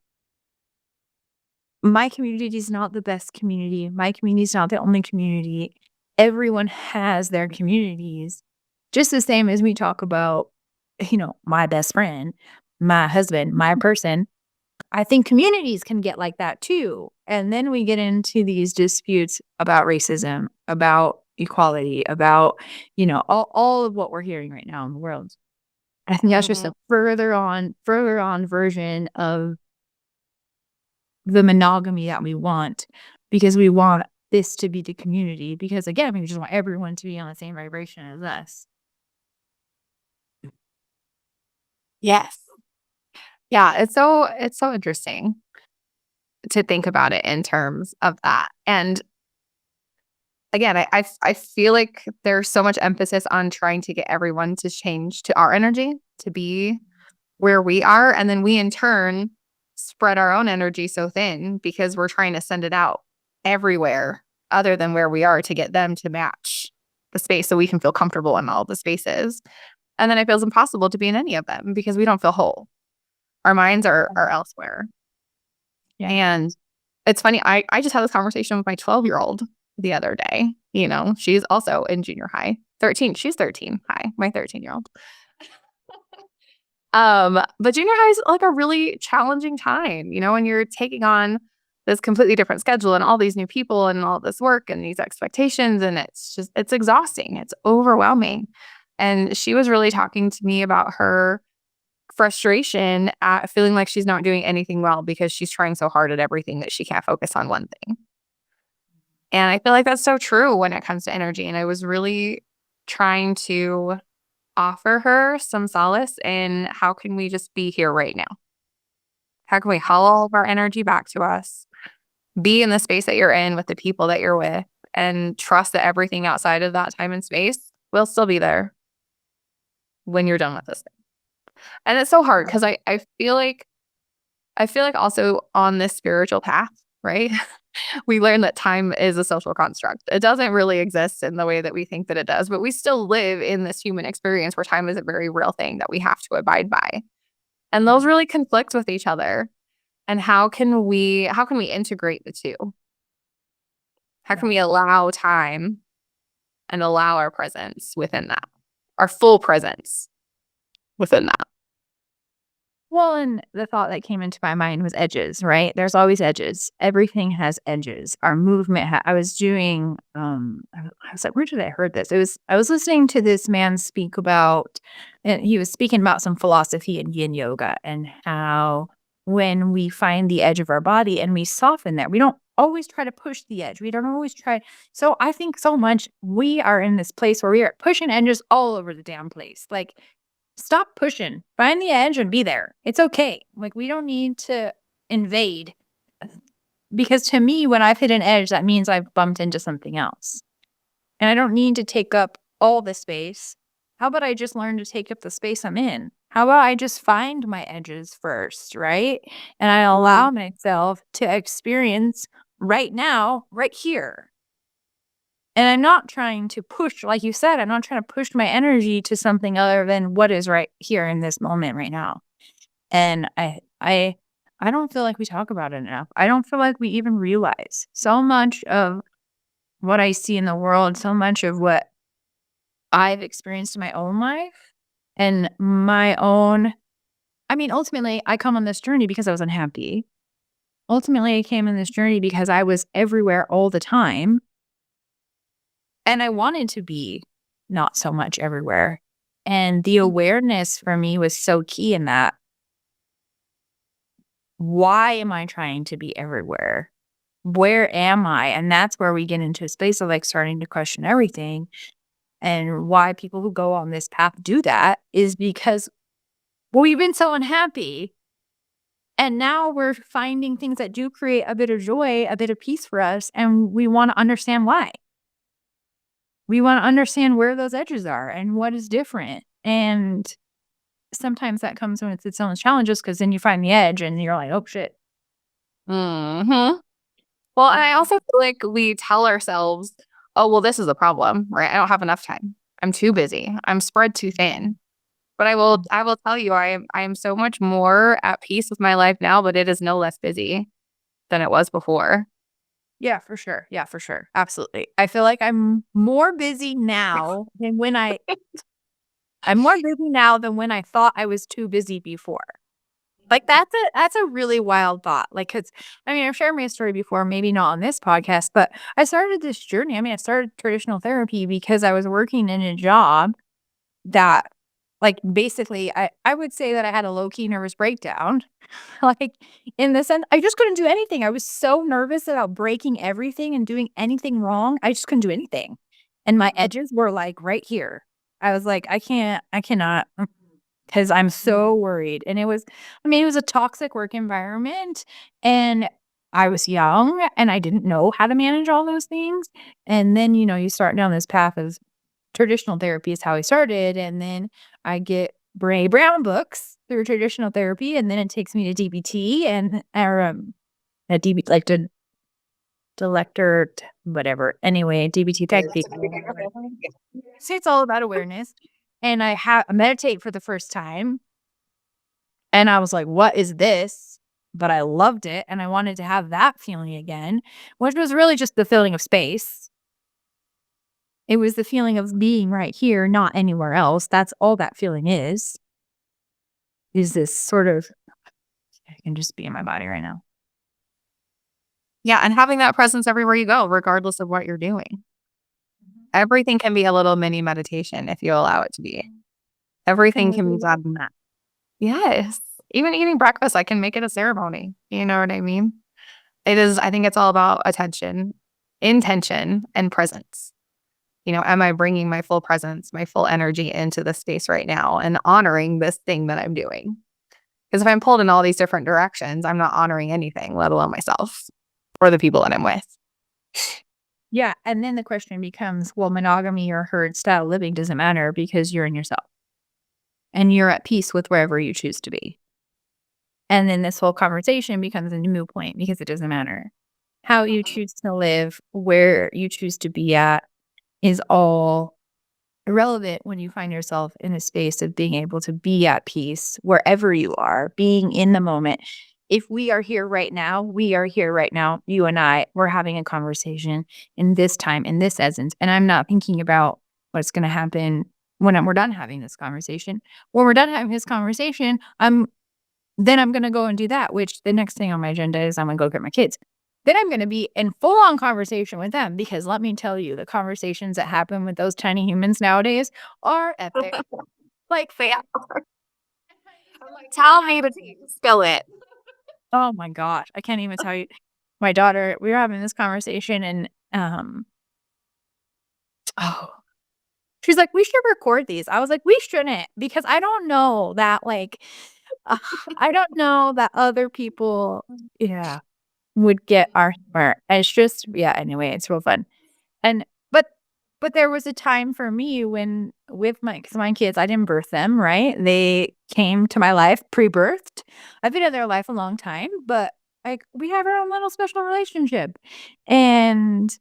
Speaker 2: my community is not the best community. My community is not the only community. Everyone has their communities. Just the same as we talk about, my best friend, my husband, my person. I think communities can get like that too. And then we get into these disputes about racism, about equality, about, all of what we're hearing right now in the world. I think that's just a further on version of the monogamy that we want, because we want this to be the community, because again, we just want everyone to be on the same vibration as us.
Speaker 1: Yes. Yeah, it's so interesting to think about it in terms of that. And again, I feel like there's so much emphasis on trying to get everyone to change to our energy, to be where we are, and then we in turn spread our own energy so thin because we're trying to send it out everywhere other than where we are to get them to match the space so we can feel comfortable in all the spaces. And then it feels impossible to be in any of them because we don't feel whole. Our minds are elsewhere.
Speaker 2: Yeah.
Speaker 1: And it's funny, I just had this conversation with my 12-year-old the other day. She's also in junior high. 13. She's 13. Hi, my 13-year-old. But junior high is like a really challenging time, when you're taking on this completely different schedule and all these new people and all this work and these expectations. And it's exhausting. It's overwhelming. And she was really talking to me about her frustration at feeling like she's not doing anything well because she's trying so hard at everything that she can't focus on one thing. And I feel like that's so true when it comes to energy. And I was really trying to offer her some solace in how can we just be here right now? How can we haul all of our energy back to us? Be in the space that you're in with the people that you're with and trust that everything outside of that time and space will still be there when you're done with this thing. And it's so hard because I feel like also on this spiritual path, right? We learn that time is a social construct. It doesn't really exist in the way that we think that it does, but we still live in this human experience where time is a very real thing that we have to abide by. And those really conflict with each other. And how can we integrate the two? How can we allow time and allow our presence within that, our full presence within that?
Speaker 2: Well, and the thought that came into my mind was edges, right? There's always edges. Everything has edges. Our movement. I was doing. I was like, where did I heard this? I was listening to this man speak about, and he was speaking about some philosophy in Yin yoga and how when we find the edge of our body and we soften that, we don't always try to push the edge. We don't always try. So I think so much we are in this place where we are pushing edges all over the damn place, like. Stop pushing. Find the edge and be there. It's okay. Like, we don't need to invade. Because to me, when I've hit an edge, that means I've bumped into something else. And I don't need to take up all the space. How about I just learn to take up the space I'm in? How about I just find my edges first, right? And I allow myself to experience right now, right here. And I'm not trying to push, like you said, I'm not trying to push my energy to something other than what is right here in this moment right now. And I don't feel like we talk about it enough. I don't feel like we even realize so much of what I see in the world, so much of what I've experienced in my own life and my own. I mean, ultimately, I come on this journey because I was unhappy. Ultimately, I came on this journey because I was everywhere all the time. And I wanted to be not so much everywhere. And the awareness for me was so key in that. Why am I trying to be everywhere? Where am I? And that's where we get into a space of like starting to question everything. And why people who go on this path do that is because, well, we've been so unhappy. And now we're finding things that do create a bit of joy, a bit of peace for us. And we want to understand why. We want to understand where those edges are and what is different. And sometimes that comes with its own challenges because then you find the edge and you're like, oh, shit.
Speaker 1: Well, and I also feel like we tell ourselves, oh, well, this is a problem, right? I don't have enough time. I'm too busy. I'm spread too thin. But I will tell you, I am so much more at peace with my life now, but it is no less busy. than it was before.
Speaker 2: Yeah, for sure. Yeah, for sure. Absolutely. I feel like I'm more busy now than I'm more busy now than when I thought I was too busy before. Like, that's a really wild thought. Like, 'cause I mean, I've shared my story before, maybe not on this podcast, but I started this journey. I mean, I started traditional therapy because I was working in a job that, like, basically, I would say that I had a low-key nervous breakdown. Like, in the sense I just couldn't do anything. I was so nervous about breaking everything and doing anything wrong. I just couldn't do anything. And my edges were, like, right here. I was like, I cannot, because 'cause I'm so worried." And it was I mean, it was a toxic work environment, and I was young, and I didn't know how to manage all those things. And then, you start down this path of traditional therapy is how I started, and then I get Brene Brown books through traditional therapy, and then it takes me to DBT and a DB like the Delector whatever. Anyway, DBT technique. So it's all about awareness, and I meditate for the first time, and I was like, "What is this?" But I loved it, and I wanted to have that feeling again, which was really just the feeling of space. It was the feeling of being right here, not anywhere else. That's all that feeling is this sort of I can just be in my body right now.
Speaker 1: Yeah, and having that presence everywhere you go, regardless of what you're doing. Everything can be a little mini meditation if you allow it to be. Everything can be done in that. Yes. Even eating breakfast, I can make it a ceremony. You know what I mean? I think it's all about attention, intention, and presence. Am I bringing my full presence, my full energy into the space right now and honoring this thing that I'm doing? Because if I'm pulled in all these different directions, I'm not honoring anything, let alone myself or the people that I'm with.
Speaker 2: Yeah, and then the question becomes, well, monogamy or herd style living doesn't matter because you're in yourself and you're at peace with wherever you choose to be. And then this whole conversation becomes a moot point because it doesn't matter. How you choose to live, where you choose to be at is all irrelevant when you find yourself in a space of being able to be at peace wherever you are, being in the moment. If we are here right now, we are here right now. You and I, we're having a conversation in this time, in this essence. And I'm not thinking about what's going to happen when we're done having this conversation. When we're done having this conversation, I'm going to go and do that, which the next thing on my agenda is I'm going to go get my kids. Then I'm going to be in full on conversation with them because let me tell you, the conversations that happen with those tiny humans nowadays are epic. Like,
Speaker 1: Tell me to spill it.
Speaker 2: oh my gosh, I can't even tell you. My daughter, we were having this conversation and, oh, she's like, "We should record these." I was like, "We shouldn't," because I don't know that, like, I don't know that other people, yeah, would get our humor. It's just, yeah, anyway, it's real fun. And but there was a time for me when with because my kids, I didn't birth them, right? They came to my life pre-birthed. I've been in their life a long time, but, like, we have our own little special relationship. And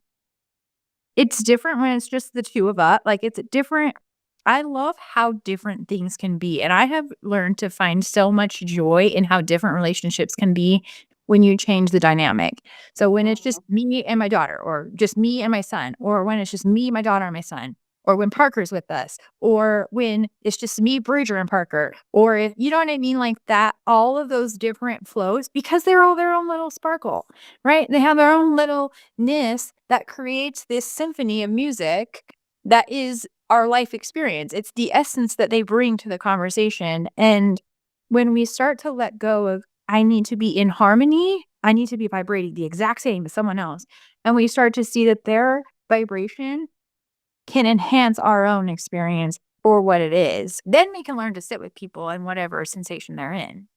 Speaker 2: it's different when it's just the 2 of us, like, it's different. I love how different things can be, and I have learned to find so much joy in how different relationships can be when you change the dynamic. So when it's just me and my daughter, or just me and my son, or when it's just me, my daughter, and my son, or when Parker's with us, or when it's just me, Bridger, and Parker, or if you know what I mean? Like that, all of those different flows, because they're all their own little sparkle, right? They have their own little ness that creates this symphony of music that is our life experience. It's the essence that they bring to the conversation. And when we start to let go of, I need to be in harmony, I need to be vibrating the exact same as someone else, and we start to see that their vibration can enhance our own experience for what it is, then we can learn to sit with people in whatever sensation they're in.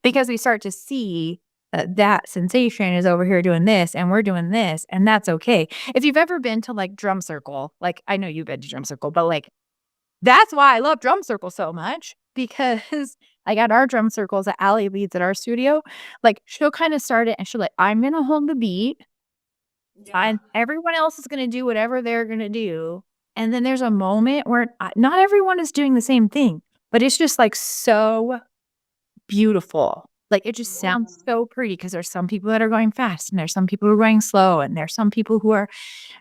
Speaker 2: Because we start to see that sensation is over here doing this and we're doing this, and that's okay. If you've ever been to like drum circle, like I know you've been to drum circle, but like that's why I love drum circle so much, because like at our drum circles that Allie leads at our studio, like she'll kind of start it and she'll like, I'm gonna hold the beat and everyone else is gonna do whatever they're gonna do. And then there's a moment where not everyone is doing the same thing, but it's just like so beautiful. Like, it just sounds so pretty because there's some people that are going fast and there's some people who are going slow and there's some people who are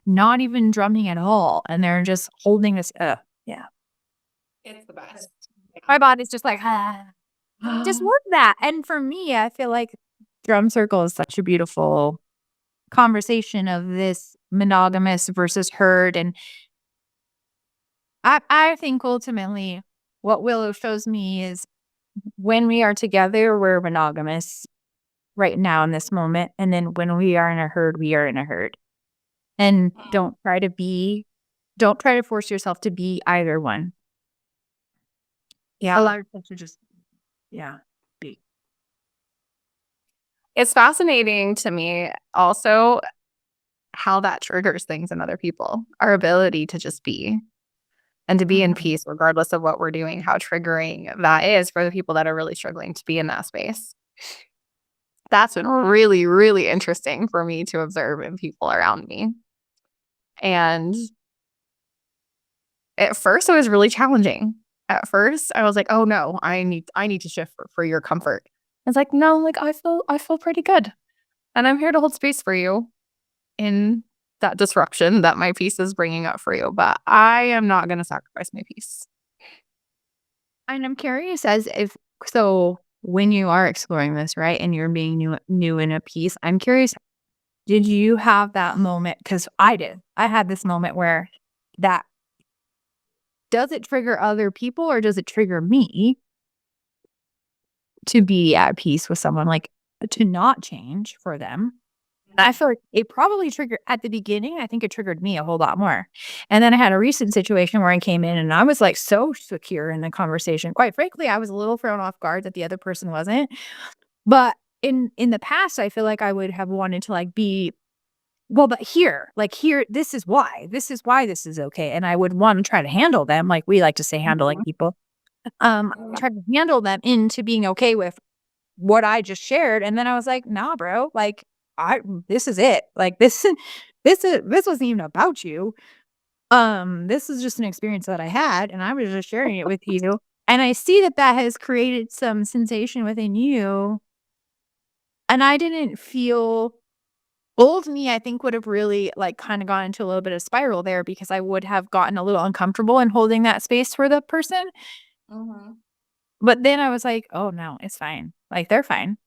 Speaker 2: not even drumming at all and they're just holding this. Yeah.
Speaker 1: It's the best.
Speaker 2: My body's just like, just love that. And for me, I feel like drum circle is such a beautiful conversation of this monogamous versus herd. And I think ultimately what Willow shows me is when we are together, we're monogamous right now in this moment. And then when we are in a herd, we are in a herd. And don't try to force yourself to be either one.
Speaker 1: Yeah.
Speaker 2: Allow yourself to just, be.
Speaker 1: It's fascinating to me also how that triggers things in other people. Our ability to just be and to be in peace regardless of what we're doing, how triggering that is for the people that are really struggling to be in that space. That's been really, really interesting for me to observe in people around me. And at first it was really challenging. At first I was like, oh no, I need to shift for your comfort. It's like, no, like I feel pretty good. And I'm here to hold space for you in that disruption that my peace is bringing up for you. But I am not going to sacrifice my peace.
Speaker 2: And I'm curious so when you are exploring this, right, and you're being new in a piece, I'm curious, did you have that moment? Because I did. I had this moment where that does it trigger other people or does it trigger me to be at peace with someone, like to not change for them? And I feel like it probably triggered at the beginning. I think it triggered me a whole lot more. And then I had a recent situation where I came in and I was like so secure in the conversation. Quite frankly, I was a little thrown off guard that the other person wasn't. But in the past, I feel like I would have wanted to like be, well, but here, this is why this is okay. And I would want to try to handle them, like we like to say, handling people. Try to handle them into being okay with what I just shared. And then I was like, nah, bro, like this is it. Like this wasn't even about you. This is just an experience that I had and I was just sharing it with you. And I see that has created some sensation within you. And I didn't feel old me, I think would have really like kind of gone into a little bit of spiral there because I would have gotten a little uncomfortable in holding that space for the person. But then I was like, oh no, it's fine. Like they're fine.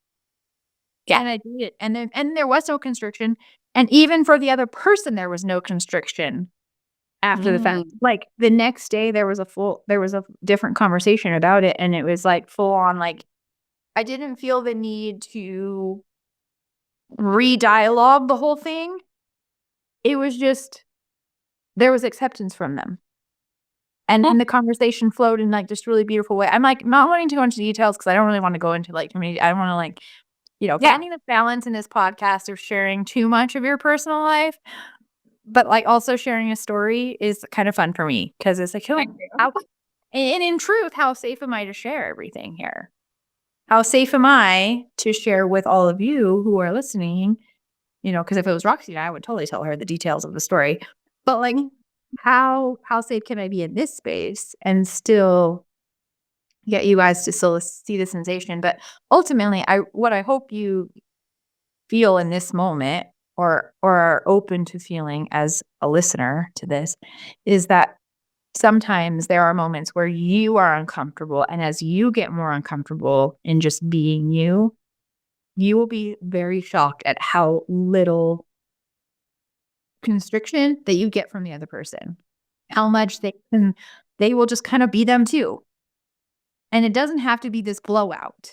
Speaker 2: Yeah. And I did it. And there was no constriction. And even for the other person, there was no constriction after the fact. Like the next day there was a different conversation about it. And it was like full on, like, I didn't feel the need to re-dialogue the whole thing. It was just, there was acceptance from them. And then the conversation flowed in like just really beautiful way. I'm like not wanting to go into details because I don't really want to go into like community. I don't want to like, finding the balance in this podcast of sharing too much of your personal life, but like also sharing a story is kind of fun for me because it's like, and in truth, how safe am I to share everything here? How safe am I to share with all of you who are listening? Because if it was Roxy and I would totally tell her the details of the story. But like, how safe can I be in this space and still get you guys to still see the sensation? But ultimately, what I hope you feel in this moment or are open to feeling as a listener to this is that sometimes there are moments where you are uncomfortable. And as you get more uncomfortable in just being you will be very shocked at how little constriction that you get from the other person, how much they will just kind of be them too. And it doesn't have to be this blowout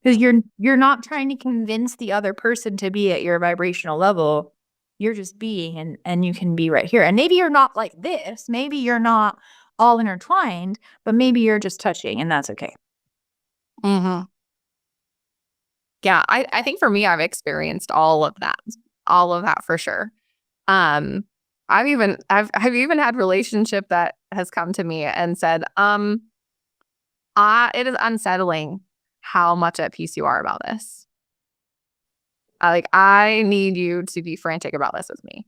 Speaker 2: because you're not trying to convince the other person to be at your vibrational level. You're just being and you can be right here. And maybe you're not like this. Maybe you're not all intertwined, but maybe you're just touching and that's okay.
Speaker 1: Yeah, I think for me, I've experienced all of that for sure. I've even had relationship that has come to me and said, it is unsettling how much at peace you are about this. I need you to be frantic about this with me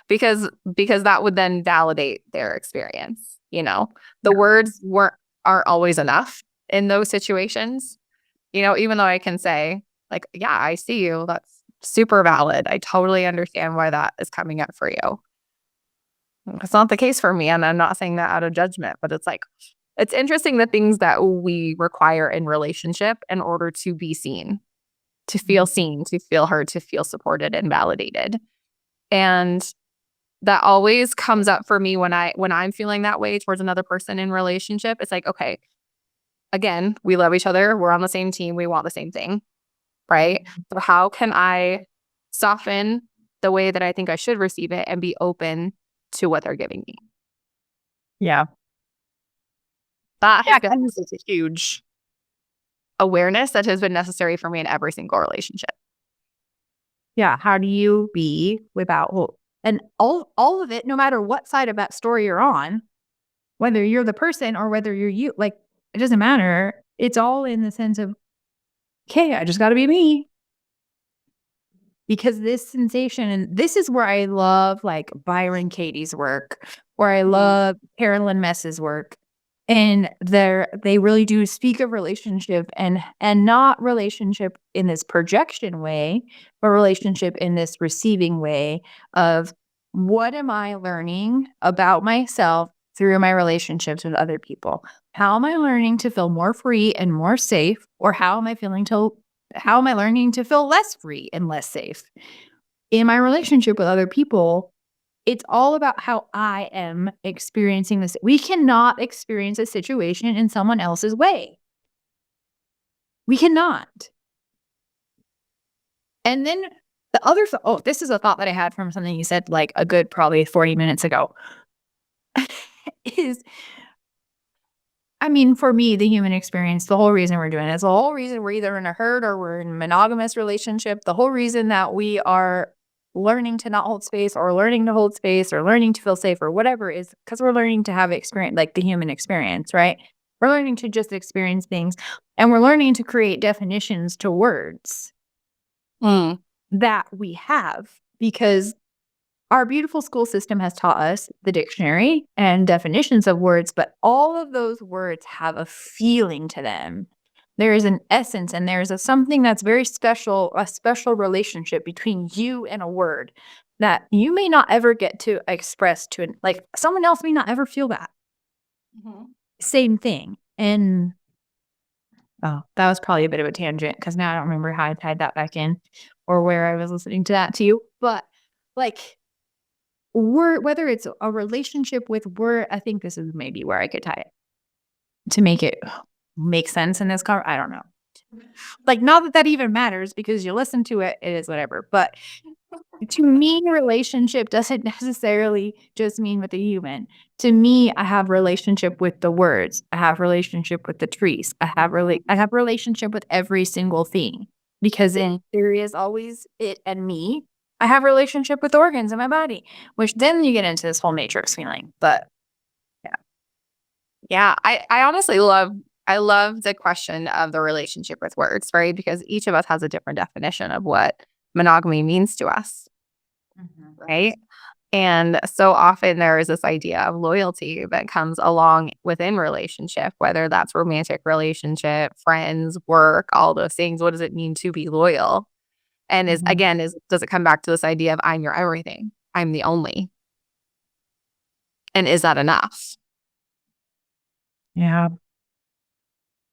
Speaker 1: because that would then validate their experience. The words aren't always enough in those situations. even though I can say, like, yeah, I see you. That's super valid. I totally understand why that is coming up for you. It's not the case for me. And I'm not saying that out of judgment, but it's like, it's interesting the things that we require in relationship in order to be seen, to feel seen, to feel heard, to feel supported and validated. And that always comes up for me when I'm feeling that way towards another person in relationship. It's like, okay, again, we love each other. We're on the same team. We want the same thing, right? So how can I soften the way that I think I should receive it and be open to what they're giving me?
Speaker 2: Yeah.
Speaker 1: That has been such a huge awareness that has been necessary for me in every single relationship.
Speaker 2: Yeah. How do you be without hope? And all of it, no matter what side of that story you're on, whether you're the person or whether you're you, like, it doesn't matter. It's all in the sense of, okay, I just got to be me. Because this sensation, and this is where I love like Byron Katie's work, where I love Carolyn Mess's work. And they really do speak of relationship and not relationship in this projection way, but relationship in this receiving way of what am I learning about myself through my relationships with other people? How am I learning to feel more free and more safe? Or how am I learning to feel less free and less safe? In my relationship with other people, it's all about how I am experiencing this. We cannot experience a situation in someone else's way. We cannot. And then the other this is a thought that I had from something you said like a good probably 40 minutes ago. is I mean, for me, the human experience, the whole reason we're doing it is the whole reason we're either in a herd or we're in a monogamous relationship. The whole reason that we are learning to not hold space or learning to hold space or learning to feel safe or whatever is because we're learning to have experience, like the human experience, right? We're learning to just experience things and we're learning to create definitions to words that we have because our beautiful school system has taught us the dictionary and definitions of words, but all of those words have a feeling to them. There is an essence and there's something that's very special, a special relationship between you and a word that you may not ever get to express to like someone else may not ever feel that. Same thing. And that was probably a bit of a tangent because now I don't remember how I tied that back in or where I was listening to that to you. But like whether it's a relationship with word, I think this is maybe where I could tie it to make it make sense in this I don't know. Like, not that even matters because you listen to it, it is whatever. But to me, relationship doesn't necessarily just mean with the human. To me, I have relationship with the words. I have relationship with the trees. I have relationship with every single thing because there is always it and me. I have relationship with organs in my body, which then you get into this whole matrix feeling. But
Speaker 1: yeah, I honestly love the question of the relationship with words, right? Because each of us has a different definition of what monogamy means to us, right? And so often there is this idea of loyalty that comes along within relationship, whether that's romantic relationship, friends, work, all those things. What does it mean to be loyal? And does it come back to this idea of I'm your everything? I'm the only. And is that enough?
Speaker 2: yeah,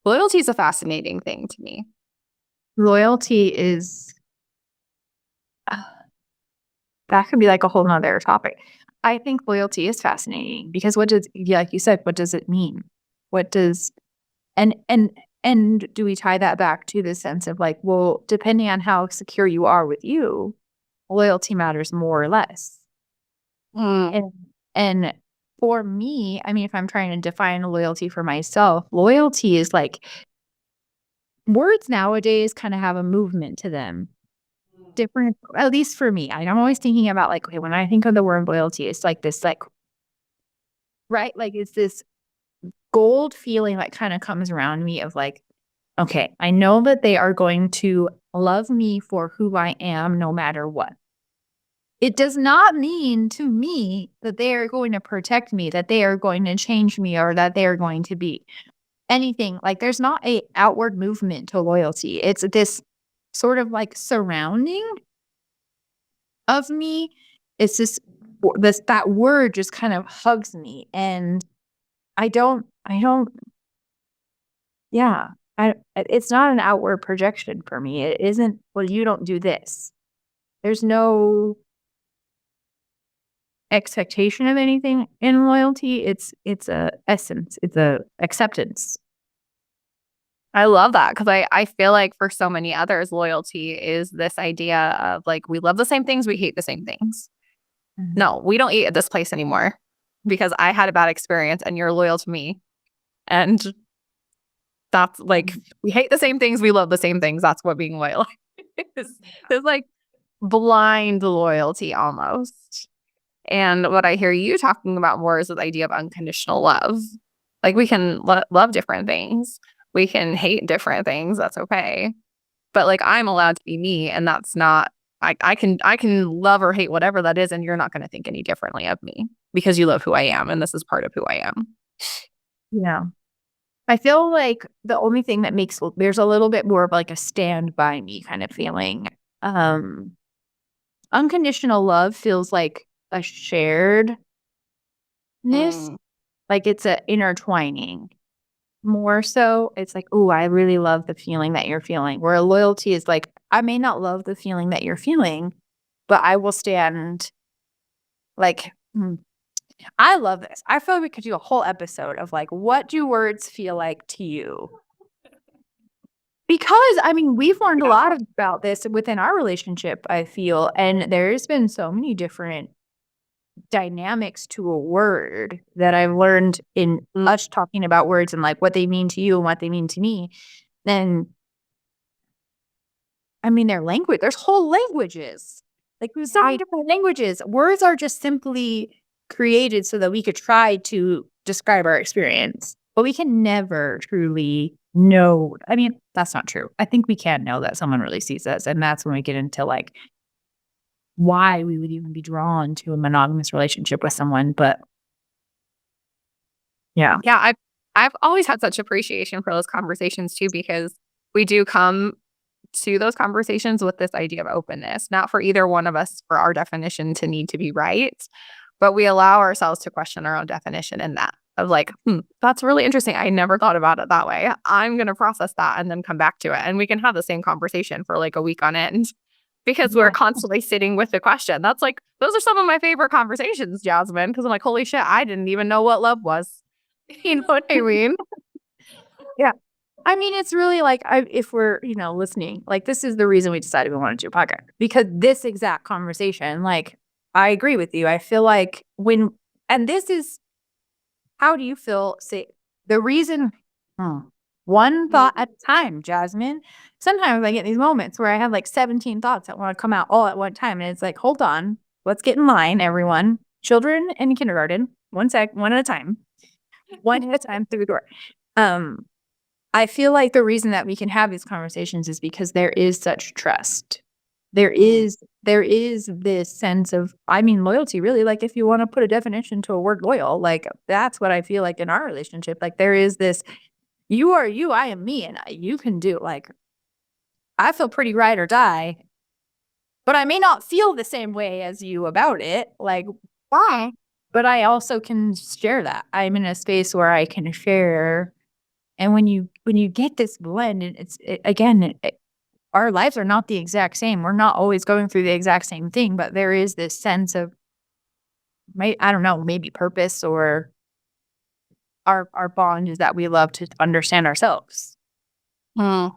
Speaker 1: Loyalty is a fascinating thing to me.
Speaker 2: loyalty is that could be like a whole nother topic. I think loyalty is fascinating because like you said, what does it mean? What does and do we tie that back to the sense of like, well, depending on how secure you are with you, loyalty matters more or less. And for me, I mean, if I'm trying to define loyalty for myself, loyalty is like words nowadays kind of have a movement to them. Different, at least for me. I'm always thinking about like, okay, when I think of the word loyalty, it's like this, like, right? Like it's this gold feeling that kind of comes around me of like, okay, I know that they are going to love me for who I am no matter what. It does not mean to me that they are going to protect me, that they are going to change me, or that they are going to be. anything. Like there's not a outward movement to loyalty. It's this sort of like surrounding of me. It's that word just kind of hugs me, and I don't yeah. It's not an outward projection for me. It isn't, well, you don't do this. There's no expectation of anything in loyalty. It's a essence. It's a acceptance.
Speaker 1: I love that because I feel like for so many others, loyalty is this idea of like, we love the same things, we hate the same things.
Speaker 2: Mhm.
Speaker 1: No, we don't eat at this place anymore because I had a bad experience and you're loyal to me. And that's like, we hate the same things, we love the same things. That's what being loyal is. It's like blind loyalty almost. And what I hear you talking about more is the idea of unconditional love. Like we can love different things. We can hate different things. That's okay. But like I'm allowed to be me, and that's not. I can love or hate whatever that is, and you're not going to think any differently of me because you love who I am, and this is part of who I am.
Speaker 2: Yeah. I feel like the only thing that makes there's a little bit more of like a stand by me kind of feeling. Unconditional love feels like a sharedness,
Speaker 1: Mm.
Speaker 2: like it's a intertwining. More so, it's like, "Ooh, I really love the feeling that you're feeling." Where loyalty is like, "I may not love the feeling that you're feeling, but I will stand." Like, I love this. I feel like we could do a whole episode of like, what do words feel like to you? Because, I mean, we've learned a lot about this within our relationship, I feel, and there's been so many different dynamics to a word that I've learned in us talking about words and like what they mean to you and what they mean to me. Then, I mean, there's whole languages. Like there's so many different languages. Words are just simply created so that we could try to describe our experience, but we can never truly know. I mean, that's not true. I think we can know that someone really sees us, and that's when we get into like why we would even be drawn to a monogamous relationship with someone. But yeah.
Speaker 1: Yeah, I've always had such appreciation for those conversations too, because we do come to those conversations with this idea of openness, not for either one of us for our definition to need to be right, but we allow ourselves to question our own definition in that of like, that's really interesting. I never thought about it that way. I'm going to process that and then come back to it. And we can have the same conversation for like a week on end because we're constantly sitting with the question. That's like, those are some of my favorite conversations, Jasmine, because I'm like, holy shit, I didn't even know what love was. You know what I mean?
Speaker 2: Yeah. I mean, it's really like if we're, listening, like this is the reason we decided we wanted to do a podcast because this exact conversation, like I agree with you. I feel like and this is, how do you feel? Say the reason, one thought at a time, Jasmine. Sometimes I get these moments where I have like 17 thoughts that want to come out all at one time. And it's like, hold on, let's get in line, everyone. Children in kindergarten, one at a time. One at a time through the door. I feel like the reason that we can have these conversations is because there is such trust. There is this sense of, I mean, loyalty, really. Like, if you want to put a definition to a word loyal, like, that's what I feel like in our relationship. Like, there is this, you are you, I am me, and you can do, like, I feel pretty ride or die, but I may not feel the same way as you about it. Like, why? But I also can share that. I'm in a space where I can share. And when you get this blend, again, our lives are not the exact same. We're not always going through the exact same thing, but there is this sense of, I don't know, maybe purpose, or our bond is that we love to understand ourselves. And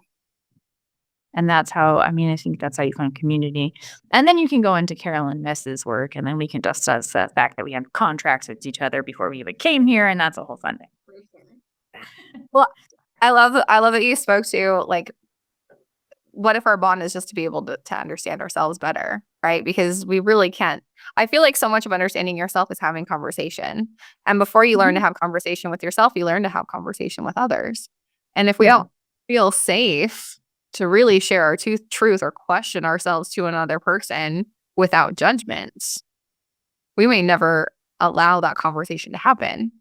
Speaker 2: that's how, I mean, I think that's how you find community. And then you can go into Carolyn Mess's work, and then we can discuss the fact that we have contracts with each other before we even came here, and that's a whole fun thing.
Speaker 1: Well, I love that you spoke to like, what if our bond is just to be able to understand ourselves better, right? Because we really can't. I feel like so much of understanding yourself is having conversation. And before you learn to have conversation with yourself, you learn to have conversation with others. And if we don't feel safe to really share our truth or question ourselves to another person without judgment, we may never allow that conversation to happen.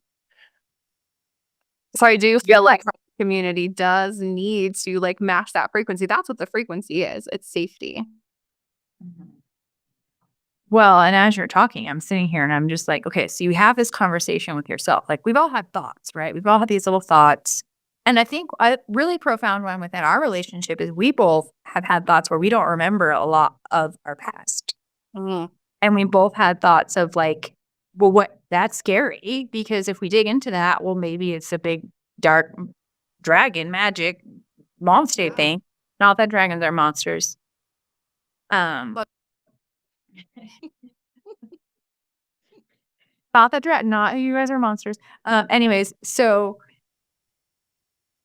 Speaker 1: So I do feel like our community does need to like match that frequency. That's what the frequency is. It's safety.
Speaker 2: Well, and as you're talking, I'm sitting here and I'm just like, okay, so you have this conversation with yourself. Like we've all had thoughts, right? We've all had these little thoughts. And I think a really profound one within our relationship is we both have had thoughts where we don't remember a lot of our past.
Speaker 1: Mm.
Speaker 2: And we both had thoughts of like, well, what that's scary because if we dig into that, well, maybe it's a big dark dragon magic monster thing. Not that dragons are monsters.
Speaker 1: But
Speaker 2: Not that not you guys are monsters. Anyways, so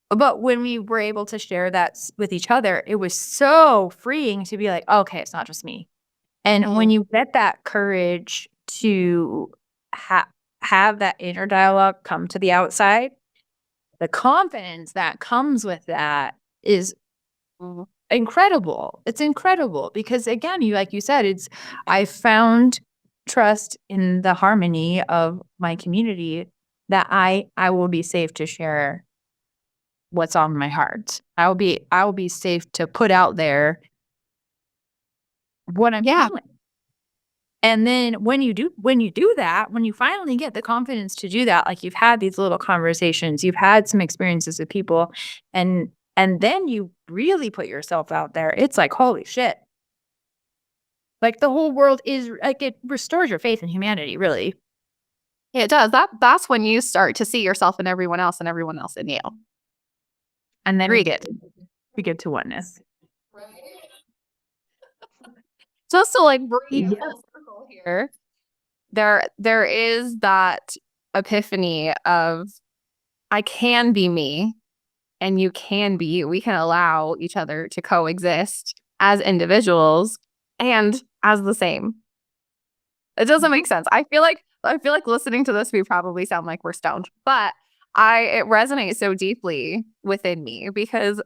Speaker 2: but when we were able to share that with each other, it was so freeing to be like, okay, it's not just me. And when you get that courage to have that inner dialogue come to the outside, the confidence that comes with that is incredible. It's incredible because again, like you said, I found trust in the harmony of my community that I will be safe to share what's on my heart. I will be safe to put out there what I'm feeling. And then when you do that, when you finally get the confidence to do that, like you've had these little conversations, you've had some experiences with people, and then you really put yourself out there, it's like, holy shit. Like the whole world is like it restores your faith in humanity, really.
Speaker 1: it does. That's when you start to see yourself in everyone else and everyone else in you.
Speaker 2: And then we get to oneness.
Speaker 1: Just to like bring it full circle here, there is that epiphany of I can be me and you can be you. We can allow each other to coexist as individuals and as the same. It doesn't make sense. I feel like listening to this, we probably sound like we're stoned, but it resonates so deeply within me because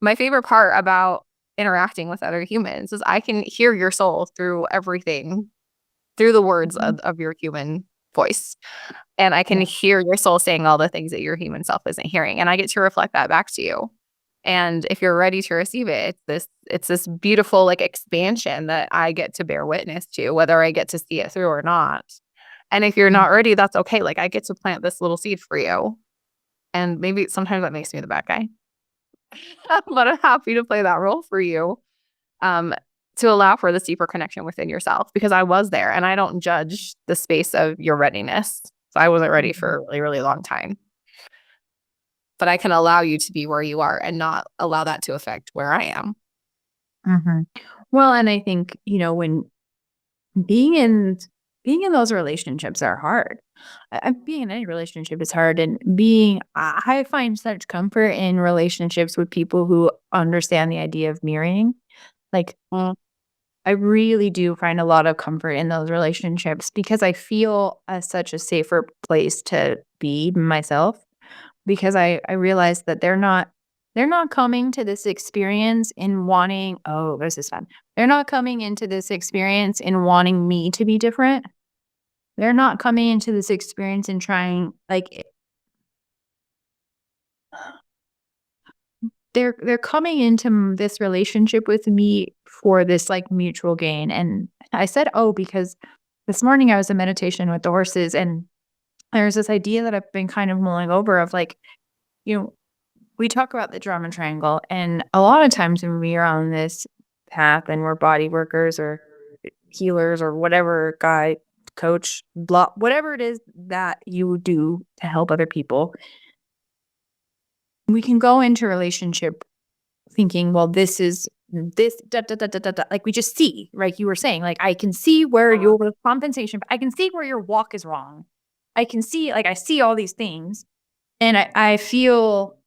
Speaker 1: my favorite part about interacting with other humans is I can hear your soul through everything, through the words of your human voice. And I can hear your soul saying all the things that your human self isn't hearing. And I get to reflect that back to you. And if you're ready to receive it, it's this beautiful like expansion that I get to bear witness to, whether I get to see it through or not. And if you're not ready, that's okay. Like I get to plant this little seed for you. And maybe sometimes that makes me the bad guy. But I'm happy to play that role for you. To allow for this deeper connection within yourself because I was there and I don't judge the space of your readiness. So I wasn't ready for a really, really long time. But I can allow you to be where you are and not allow that to affect where I am.
Speaker 2: Well, and I think, when being in those relationships are hard. Being in any relationship is hard. And I find such comfort in relationships with people who understand the idea of mirroring. Like, I really do find a lot of comfort in those relationships because I feel such a safer place to be myself because I realize that they're not coming to this experience in wanting, oh, this is fun. They're not coming into this experience in wanting me to be different. They're not coming into this experience and trying like they're coming into this relationship with me for this like mutual gain. And I said, oh, because this morning I was in meditation with the horses and there's this idea that I've been kind of mulling over of like, we talk about the drama triangle and a lot of times when we are on this path and we're body workers or healers or whatever coach, blah, whatever it is that you do to help other people, we can go into a relationship thinking, well, this is this, da, da, da, da, da, da. Like we just see, right? You were saying, like, I can see where your compensation, I can see where your walk is wrong. I can see, like, I see all these things. And I feel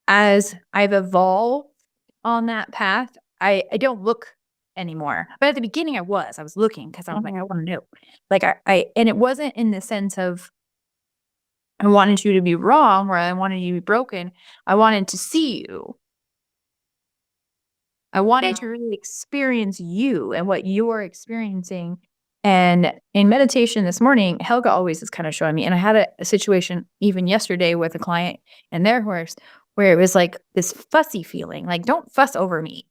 Speaker 2: as I've evolved on that path, I don't look anymore. But at the beginning I was looking because I was like, I want to know. Like and it wasn't in the sense of I wanted you to be wrong or I wanted you to be broken. I wanted to see you. I wanted to really experience you and what you're experiencing And in meditation this morning, Helga always is kind of showing me, and I had a situation even yesterday with a client and their horse where it was like this fussy feeling, like, don't fuss over me.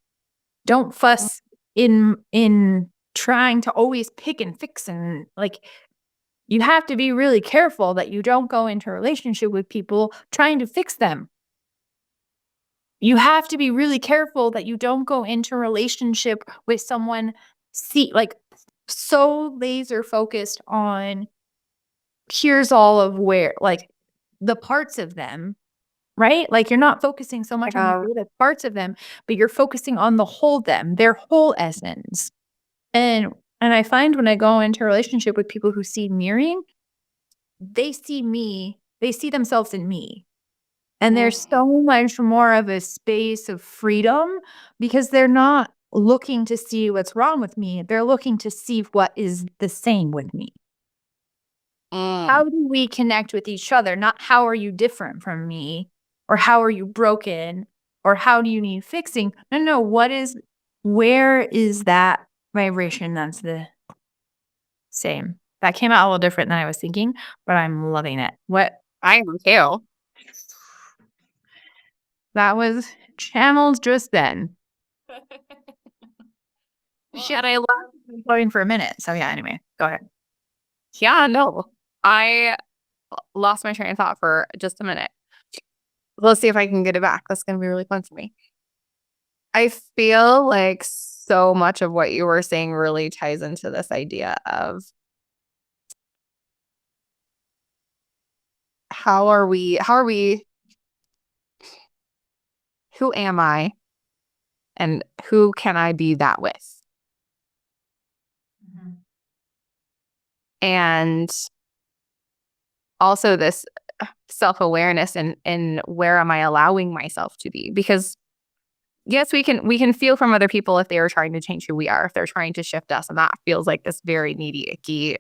Speaker 2: Don't fuss in trying to always pick and fix, and like, you have to be really careful that you don't go into a relationship with people trying to fix them. You have to be really careful that you don't go into a relationship with someone so laser focused on here's all of where, like, the parts of them, right? Like, you're not focusing so much on the creative parts of them, but you're focusing on the whole them, their whole essence. And I find when I go into a relationship with people who see mirroring, they see themselves in me. And there's so much more of a space of freedom because they're not looking to see what's wrong with me. They're looking to see what is the same with me. How do we connect with each other? Not how are you different from me, or how are you broken, or how do you need fixing? No, where is that vibration that's the same? That came out a little different than I was thinking, but I'm loving it.
Speaker 1: I am too.
Speaker 2: That was channeled just then. Shit, I lost going for a minute. So yeah, anyway, go ahead.
Speaker 1: Yeah, no. I lost my train of thought for just a minute. Let's see if I can get it back. That's going to be really fun for me. I feel like so much of what you were saying really ties into this idea of who am I and who can I be that with? And also this self-awareness and where am I allowing myself to be? Because yes, we can feel from other people if they are trying to change who we are, if they're trying to shift us, and that feels like this very needy, icky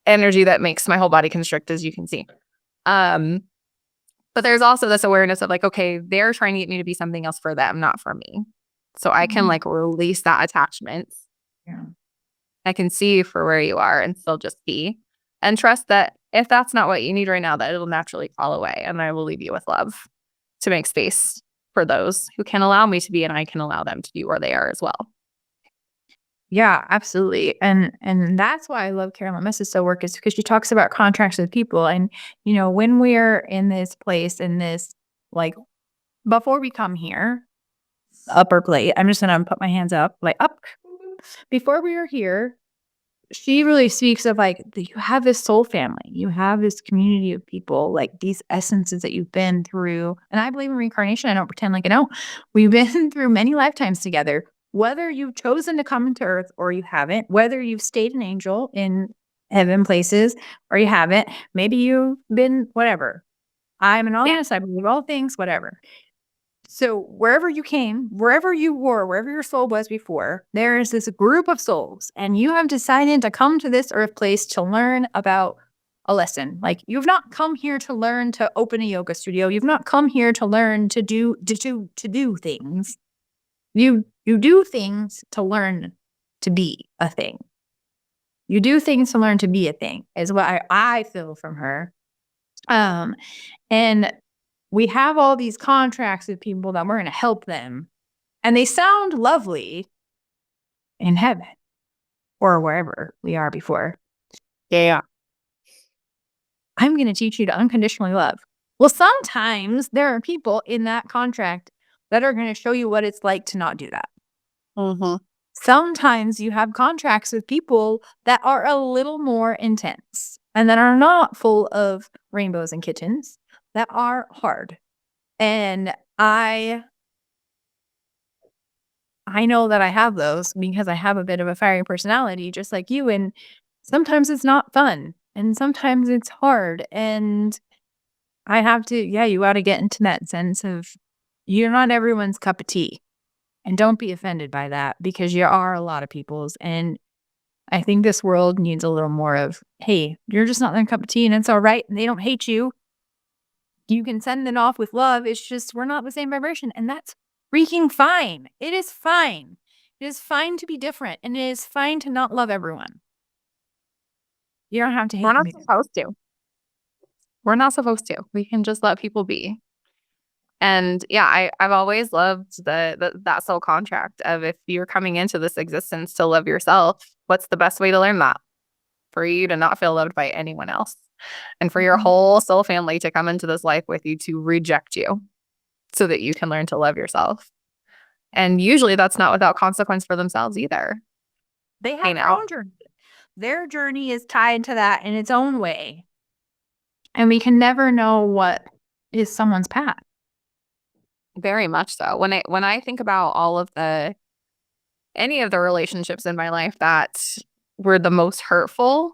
Speaker 1: energy that makes my whole body constrict, as you can see. But there's also this awareness of like, okay, they're trying to get me to be something else for them, not for me. So I can like release that attachment.
Speaker 2: Yeah.
Speaker 1: I can see you for where you are and still just be, and trust that if that's not what you need right now, that it'll naturally fall away, and I will leave you with love to make space for those who can allow me to be, and I can allow them to be where they are as well.
Speaker 2: Yeah, absolutely. And that's why I love Carolyn Mess's work, is because she talks about contracts with people. And, when we're in this place, in this, like, before we come here, upper plate, I'm just going to put my hands up, like up. Before we were here, she really speaks of like, you have this soul family, you have this community of people, like these essences that you've been through. And I believe in reincarnation. I don't pretend like I know. We've been through many lifetimes together, whether you've chosen to come into earth or you haven't, whether you've stayed an angel in heaven places or you haven't, maybe you've been whatever. I'm an honest, I believe all things, whatever. So wherever you came, wherever you were, wherever your soul was before, there is this group of souls, and you have decided to come to this earth place to learn about a lesson. Like, you've not come here to learn to open a yoga studio. You've not come here to learn to do things. You do things to learn to be a thing. You do things to learn to be a thing, is what I feel from her. And we have all these contracts with people that we're going to help them, and they sound lovely in heaven or wherever we are before.
Speaker 1: Yeah.
Speaker 2: I'm going to teach you to unconditionally love. Well, sometimes there are people in that contract that are going to show you what it's like to not do that. Sometimes you have contracts with people that are a little more intense and that are not full of rainbows and kittens, that are hard. And I know that I have those because I have a bit of a fiery personality, just like you. And sometimes it's not fun, and sometimes it's hard. And I have to, you got to get into that sense of you're not everyone's cup of tea. And don't be offended by that, because you are a lot of people's. And I think this world needs a little more of, hey, you're just not their cup of tea, and it's all right. And they don't hate you. You can send it off with love. It's just we're not the same vibration. And that's freaking fine. It is fine. It is fine to be different, and it is fine to not love everyone. You don't have to hate
Speaker 1: We're not
Speaker 2: me.
Speaker 1: supposed to. We're not supposed to. We can just let people be. And yeah, I've always loved that soul contract of if you're coming into this existence to love yourself, what's the best way to learn that? For you to not feel loved by anyone else. And for your whole soul family to come into this life with you to reject you so that you can learn to love yourself. And usually that's not without consequence for themselves either.
Speaker 2: They have their own journey. Their journey is tied to that in its own way. And we can never know what is someone's path.
Speaker 1: Very much so. When I think about any of the relationships in my life that were the most hurtful,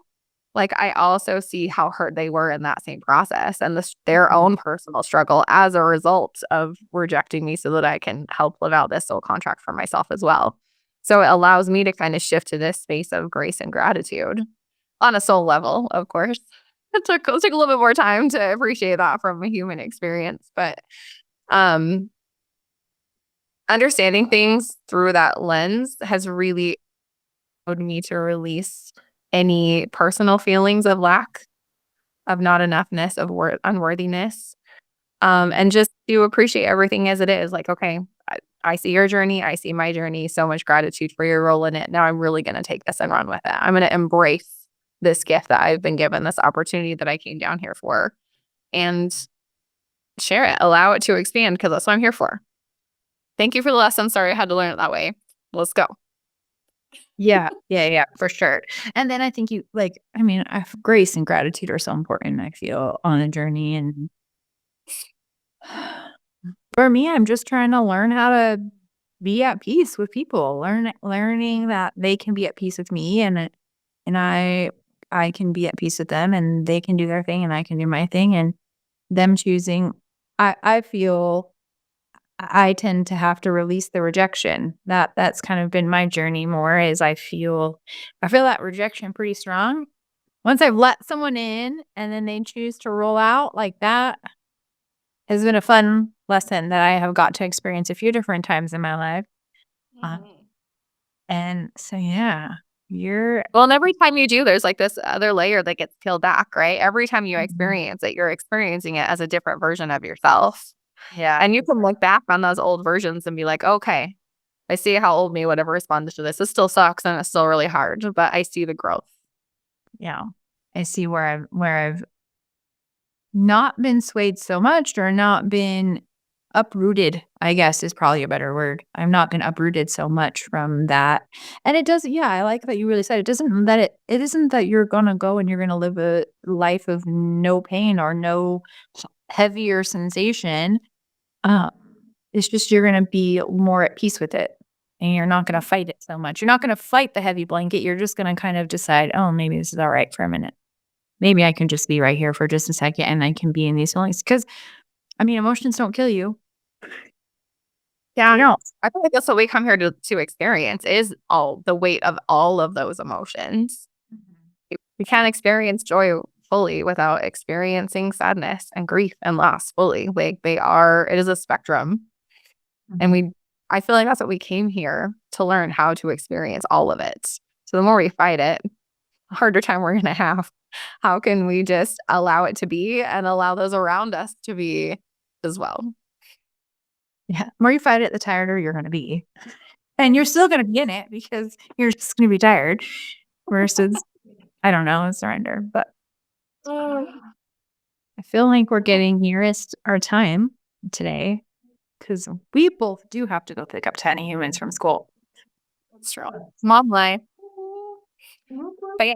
Speaker 1: like I also see how hurt they were in that same process and their own personal struggle as a result of rejecting me so that I can help live out this soul contract for myself as well. So it allows me to kind of shift to this space of grace and gratitude on a soul level, of course. It took a little bit more time to appreciate that from a human experience, but understanding things through that lens has really allowed me to release any personal feelings of lack, of not enoughness, of unworthiness, and just to appreciate everything as it is. Like, okay, I see your journey. I see my journey. So much gratitude for your role in it. Now I'm really going to take this and run with it. I'm going to embrace this gift that I've been given, this opportunity that I came down here for, and share it, allow it to expand, because that's what I'm here for. Thank you for the lesson. Sorry I had to learn it that way. Let's go.
Speaker 2: Yeah, for sure. And then I think grace and gratitude are so important, I feel, on a journey. And for me, I'm just trying to learn how to be at peace with people, learning that they can be at peace with me, and I can be at peace with them, and they can do their thing and I can do my thing, and them choosing. I feel I tend to have to release the rejection. That's kind of been my journey more, is I feel that rejection pretty strong. Once I've let someone in and then they choose to roll out, like, that has been a fun lesson that I have got to experience a few different times in my life. And so, yeah,
Speaker 1: Well, and every time you do, there's like this other layer that gets peeled back, right? Every time you
Speaker 2: Mhm.
Speaker 1: experience it, you're experiencing it as a different version of yourself.
Speaker 2: Yeah.
Speaker 1: And you can look back on those old versions and be like, okay, I see how old me would have responded to this. It still sucks and it's still really hard, but I see the growth.
Speaker 2: Yeah. I see where I've not been swayed so much, or not been uprooted, I guess, is probably a better word. I've not been uprooted so much from that. And it doesn't, yeah, I like that you really said it isn't that you're gonna go and you're gonna live a life of no pain or no heavier sensation. Um, it's just you're gonna be more at peace with it. And you're not gonna fight it so much. You're not gonna fight the heavy blanket. You're just gonna kind of decide, oh, maybe this is all right for a minute. Maybe I can just be right here for just a second and I can be in these feelings. Because, emotions don't kill you.
Speaker 1: Yeah.
Speaker 2: No.
Speaker 1: I feel like that's what we come here to experience, is all the weight of all of those emotions. We can't experience joy fully without experiencing sadness and grief and loss fully. Like it is a spectrum. And I feel like that's what we came here to learn, how to experience all of it. So the more we fight it, the harder time we're going to have. How can we just allow it to be and allow those around us to be as well?
Speaker 2: Yeah. The more you fight it, the tireder you're gonna be. And you're still gonna be in it because you're just gonna be tired versus, I don't know, surrender. But I feel like we're getting nearest our time today, because we both do have to go pick up tiny humans from school.
Speaker 1: That's true. Mom life. But yeah,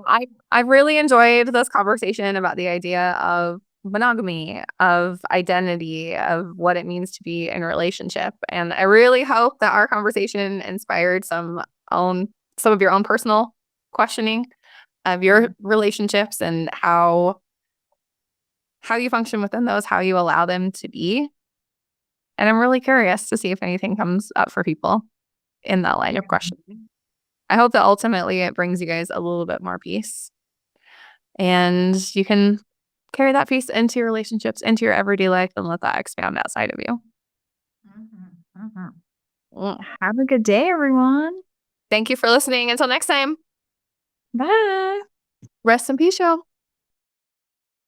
Speaker 1: I really enjoyed this conversation about the idea of monogamy, of identity, of what it means to be in a relationship. And I really hope that our conversation inspired some of your own personal questioning of your relationships and how you function within those, how you allow them to be. And I'm really curious to see if anything comes up for people in that line of questioning. I hope that ultimately it brings you guys a little bit more peace. And you can carry that peace into your relationships, into your everyday life, and let that expand outside of you.
Speaker 2: Well, have a good day, everyone.
Speaker 1: Thank you for listening. Until next time.
Speaker 2: Bye.
Speaker 1: Rest in peace, y'all.